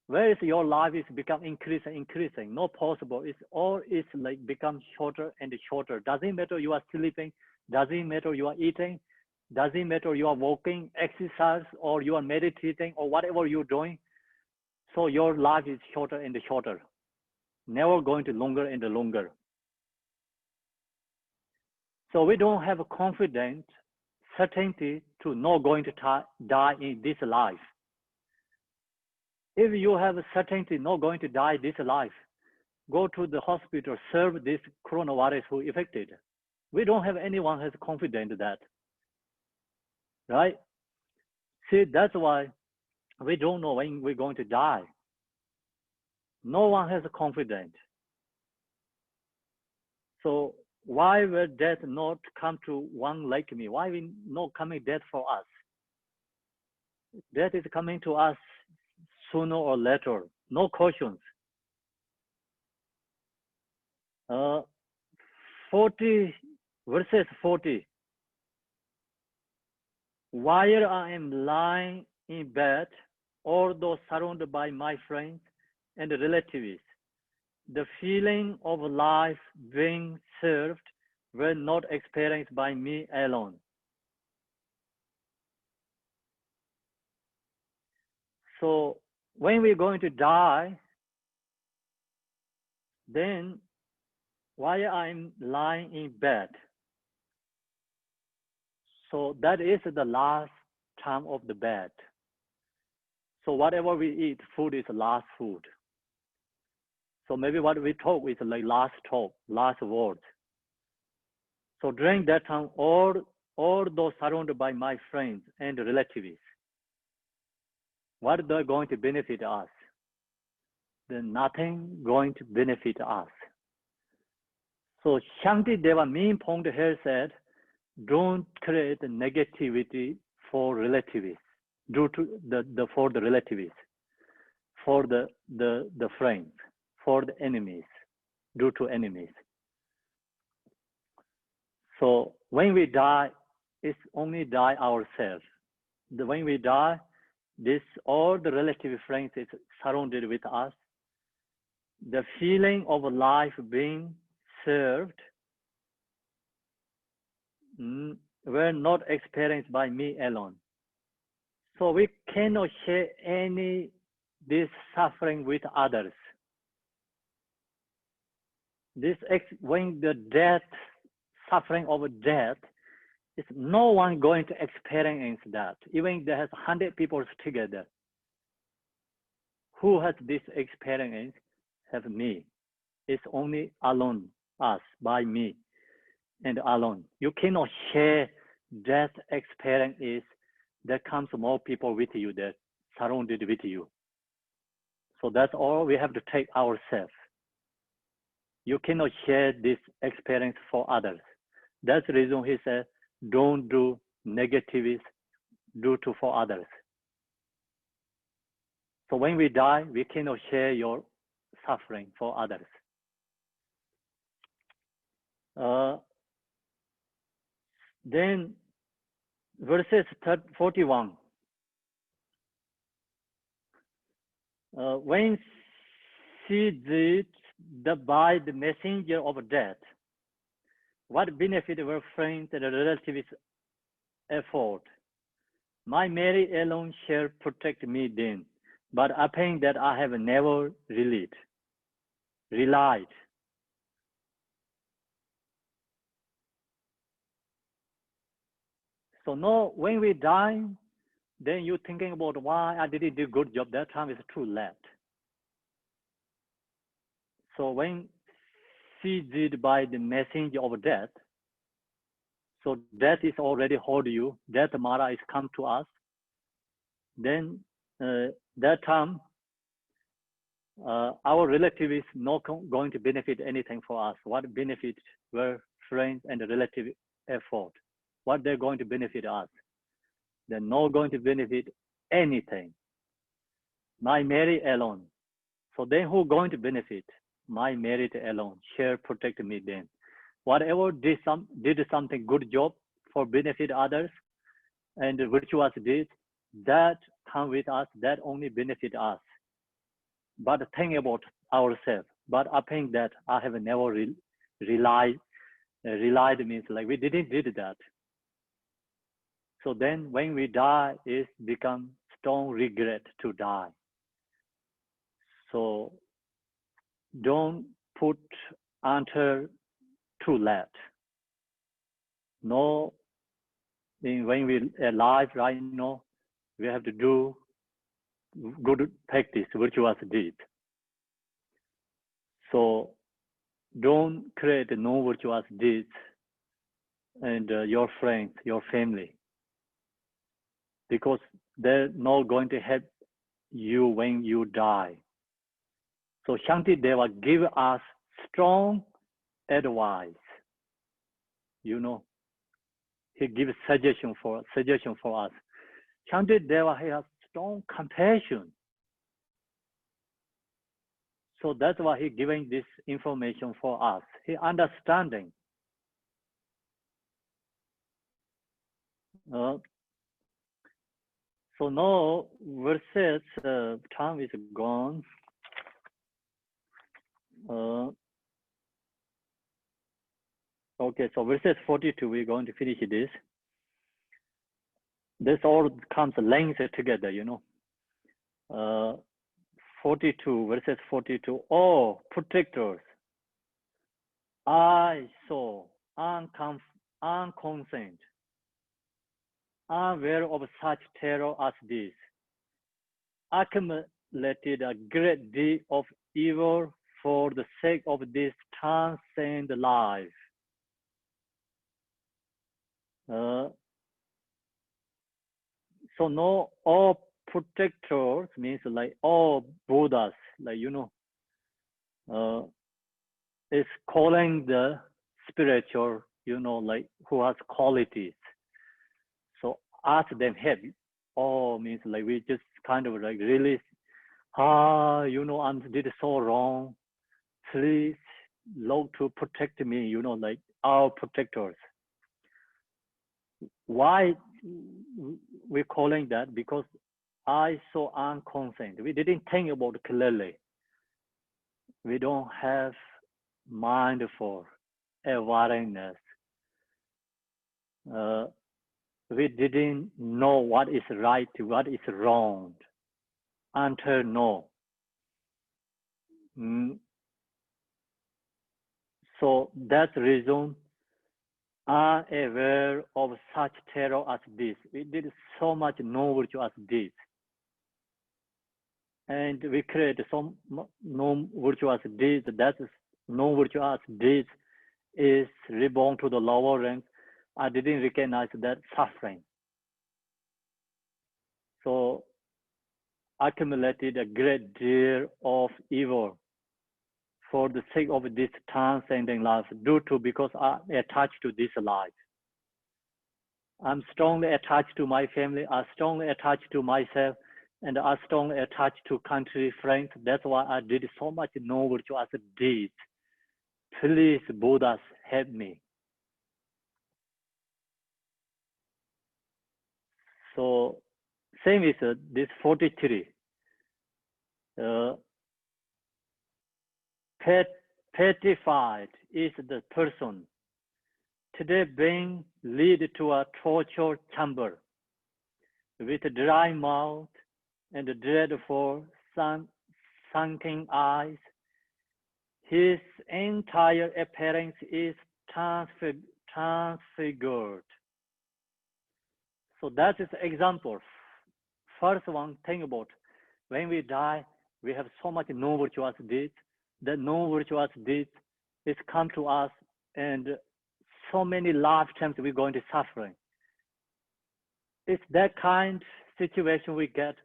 where is your life is become increasing? Not possible. It's all is like become shorter and shorter. Doesn't matter you are sleeping, doesn't matter you are eating, doesn't matter you are walking, exercise, or you are meditating, or whatever you're doing. So your life is shorter and shorter, never going to longer and longer. So we don't have a confident certainty to not going to die in this life. If you have a certainty not going to die this life, go to the hospital, serve this coronavirus who affected. We don't have anyone has confidence that, right? See, that's why we don't know when we're going to die. No one has confidence. So why will death not come to one like me? Why will not coming death for us? Death is coming to us sooner or later. No questions. 40 verses 40. While I am lying in bed, although surrounded by my friends and relatives, the feeling of life being served were not experienced by me alone. So when we're going to die, then while I'm lying in bed, so that is the last time of the bed. So whatever we eat, food is last food. So maybe what we talk is like last talk, last word. So during that time, all those surrounded by my friends and relatives, what they're going to benefit us? Then nothing going to benefit us. So Shanti Deva main point here said, don't create negativity for relatives, due to for the relatives, for the friends, for the enemies, due to enemies. So when we die, it's only die ourselves. When we die, this all the relative friends is surrounded with us. The feeling of life being served were not experienced by me alone. So we cannot share any this suffering with others. This when the death, suffering of death, is no one going to experience that. Even there has 100 people together. Who has this experience? Have me. It's only alone, us, by me, and alone. You cannot share that experience. There comes more people with you, that surrounded with you. So that's all we have to take ourselves. You cannot share this experience for others. That's the reason he said, don't do negatives, do to for others. So when we die, we cannot share your suffering for others. Then verses 41. When she did by the messenger of death, what benefit were friends and relatives afford? My Mary alone shall protect me then, but upon that I have never relied. So no, when we die, then you're thinking about why I didn't do a good job. That time is too late. So when she did by the messenger of death, so death is already hold you. Death Mara is come to us. Then that time, our relative is not going to benefit anything for us. What benefit were friends and relative effort? What they're going to benefit us? They're not going to benefit anything. My Mary alone. So then who going to benefit? My merit alone shall protect me then. Whatever did something good job for benefit others and virtuous deeds, that come with us, that only benefit us. But think about ourselves. But upon that, I have never relied means like we didn't did that. So then when we die, it's become strong regret to die. So don't put until too late. No, when we alive right now, we have to do good practice, virtuous deed. So don't create no virtuous deeds and your friends, your family, because they're not going to help you when you die. So Shanti Deva give us strong advice. You know, he gives suggestion for us. Shanti Deva has strong compassion. So that's why he giving this information for us. He understanding. So now verses time is gone. Okay, so verses 42, we're going to finish this. This all comes linked together, you know. 42, verses 42. Oh, protectors, I saw unconsent, unaware of such terror as this, accumulated a great deal of evil for the sake of this transcend life. So no, all protectors means like all Buddhas, like is calling the spiritual, like who has qualities. So ask them help. All means like we just kind of like really, I did so wrong. Please, Lord, to protect me. Like our protectors. Why we're calling that? Because I saw unconsent. We didn't think about it clearly. We don't have mindful awareness. We didn't know what is right, what is wrong until no. So that's the reason unaware of such terror as this. We did so much no virtue as this. And we create some no virtue as this. That's no virtue as this is reborn to the lower rank. I didn't recognize that suffering. So accumulated a great deal of evil for the sake of this transcending life due to because I'm attached to this life. I'm strongly attached to my family. I'm strongly attached to myself, and I'm strongly attached to country, friends. That's why I did so much no virtue as a deed. Please, Buddhas, help me. So, same is this 43. Petrified is the person today being led to a torture chamber with a dry mouth and dreadful sunken eyes. His entire appearance is transfigured. So that is an example. First one, think about when we die, we have so much no virtuous deeds. That no virtuous deeds is come to us, and so many lifetimes we're going to suffering. It's that kind of situation we get.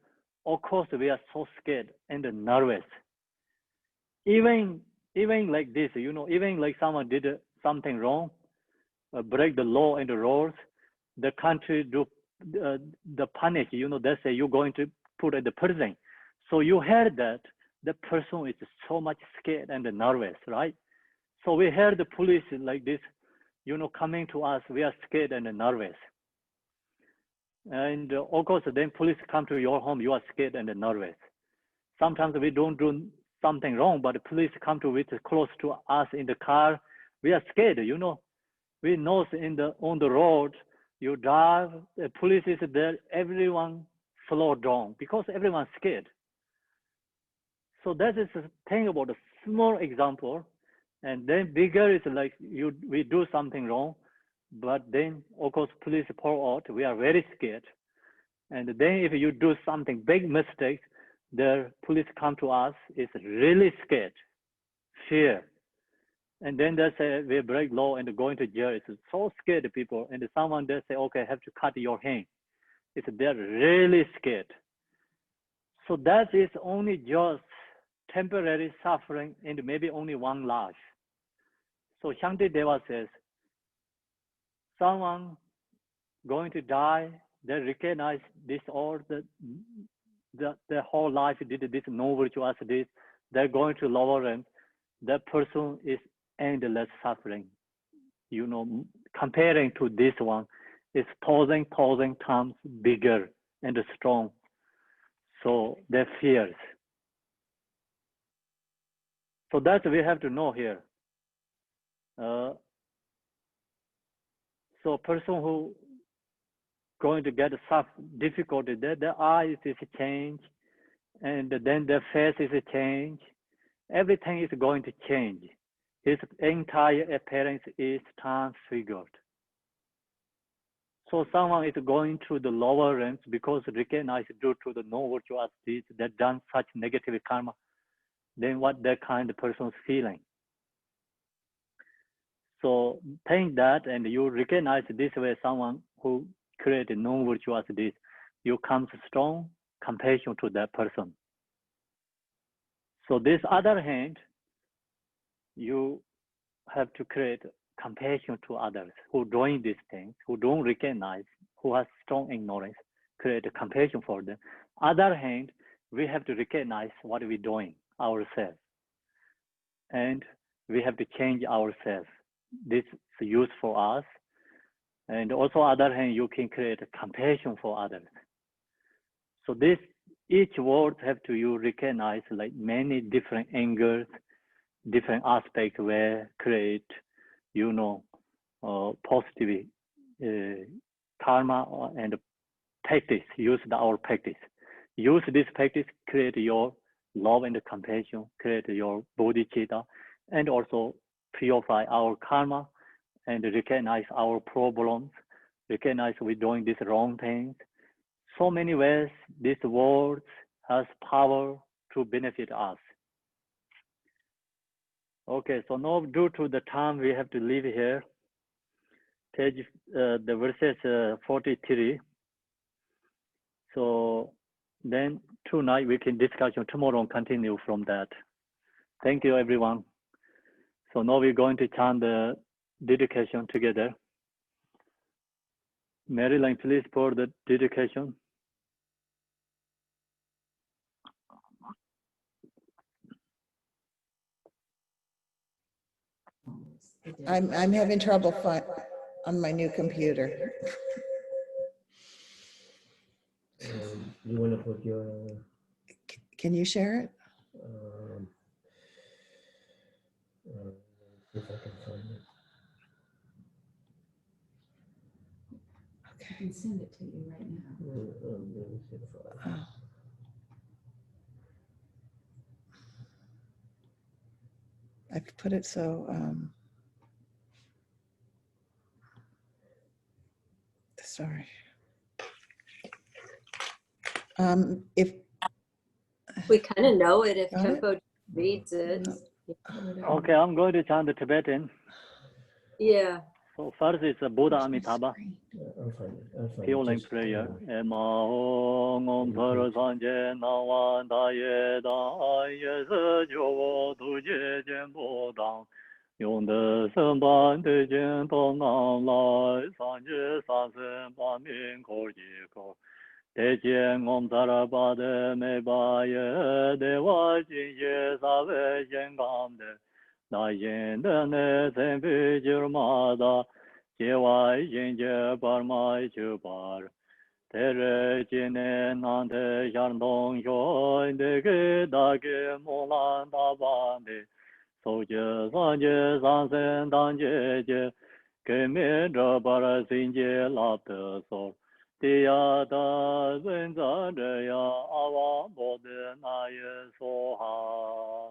Of course, we are so scared and nervous. Even like this, even like someone did something wrong, break the law and the rules, the country do the punish. They say you're going to put in the prison. So you heard that the person is so much scared and nervous, right? So we heard the police like this, coming to us. We are scared and nervous. And of course, then police come to your home. You are scared and nervous. Sometimes we don't do something wrong, but the police come to it close to us in the car. We are scared. We know on the road you drive, the police is there. Everyone slow down because everyone's scared. So that is the thing about a small example, and then bigger is like we do something wrong, but then of course police pour out. We are very scared, and then if you do something big mistake, the police come to us. It's really scared, fear, and then they say we break law and going to jail. It's so scared people, and someone they say okay, have to cut your hand. They're really scared. So that is only just temporary suffering and maybe only one life. So Shantideva says, someone going to die, they recognize this all the whole life did this no virtuous this, they're going to lower end. That person is endless suffering. Comparing to this one, is thousand times bigger and strong. So their fears. So that we have to know here. So person who going to get difficulty, their eyes is changed, and then the face is a change. Everything is going to change. His entire appearance is transfigured. So someone is going through the lower ranks because recognized due to the no virtuous deeds that done such negative karma, then what that kind of person is feeling. So think that, and you recognize this way someone who created no virtuous deeds, you come strong compassion to that person. So this other hand, you have to create compassion to others who doing these things, who don't recognize, who has strong ignorance, create a compassion for them. Other hand, we have to recognize what we're doing ourselves. And we have to change ourselves. This is used for us. And also other hand, you can create a compassion for others. So this, each word have to you recognize like many different angles, different aspects where create, positive karma and practice, use our practice. Use this practice, create your love and compassion, create your bodhicitta, and also purify our karma and recognize our problems, recognize we're doing these wrong things. So many ways these words has power to benefit us. Okay, so now due to the time we have to leave here. Page, the verses 43. So then tonight we can discuss, tomorrow and continue from that. Thank you, everyone. So now we're going to chant the dedication together. Marilyn, please pour the dedication. I'm having trouble on my new computer. You want to put your... Can you share it? If I can find it. Okay. I can send it to you right now. Let me see if I... Oh. I've put it so, sorry. If We kind of know it if Got it? Kempo reads it. Okay, I'm going to chant the Tibetan. Yeah. So first is Buddha Where's my Amitabha, screen? I'll find it. healing Just, prayer. Om Thara Sanje Nawa Daye Daye Sejo Tuje Jembo Dang Yong De Semban De Jen Tong Nam Lai Sanje Sansen Ban Min Ko Ji Ko De Jen Om Thara Ba De Me Ba Ye De Wa Jin Ye Sa Ve Jen Gam De Na Yin De Ne Sen Pi Jir Ma Da Jewa Yin Je Bar Ma Ju Bar Tere Jine Nante Jar Dong Yo De Ge Da Ge Mo Lan Da Ban De So Je San Je San Sen Dan Je Je Ge Me Dra Bar Sin Je La De So Ti Ya Da Zen Za De Ya Awa Bo De Na Ye So Ha.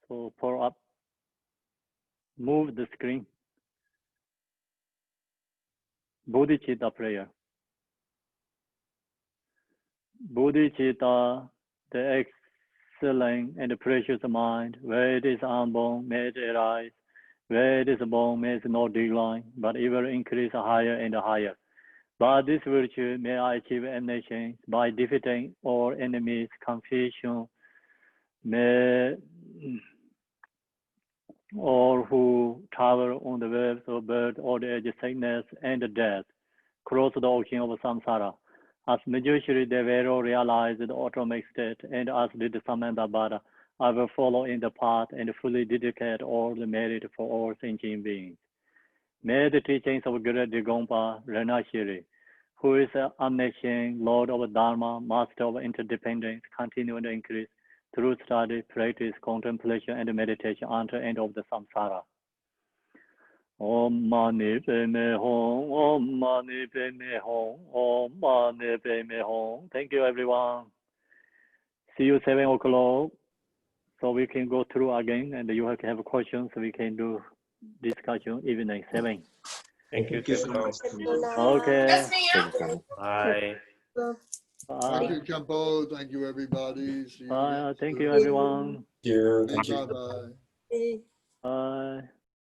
So pour up. Move the screen. Bodhicitta prayer. Bodhicitta, the excellent and precious mind, where it is unborn, may it arise. Where it is born, may it not decline, but ever increase higher and higher. By this virtue, may I achieve omniscience by defeating all enemies, confusion. May all who travel on the waves of birth, old age, sickness, and death, cross the ocean of samsara. As majority they will realize the automatic state, and as did Samantha, I will follow in the path and fully dedicate all the merit for all sentient beings. May the teachings of Great Digompa Renashiri, who is omniscient, Lord of Dharma, Master of interdependence, continue to increase through study, practice, contemplation, and meditation until the end of the samsara. Om Mani Padme Hum. Om Mani Padme Hum. Om Mani Padme Hum. Thank you, everyone. See you 7 o'clock. So we can go through again, and you have a question, so we can do discussion evening 7. Thank you, Tempo. Okay. Bye. Thank you, Tempo. Thank you, everybody. See you Bye. next Thank you, week. everyone. Thank you. Bye-bye. Bye.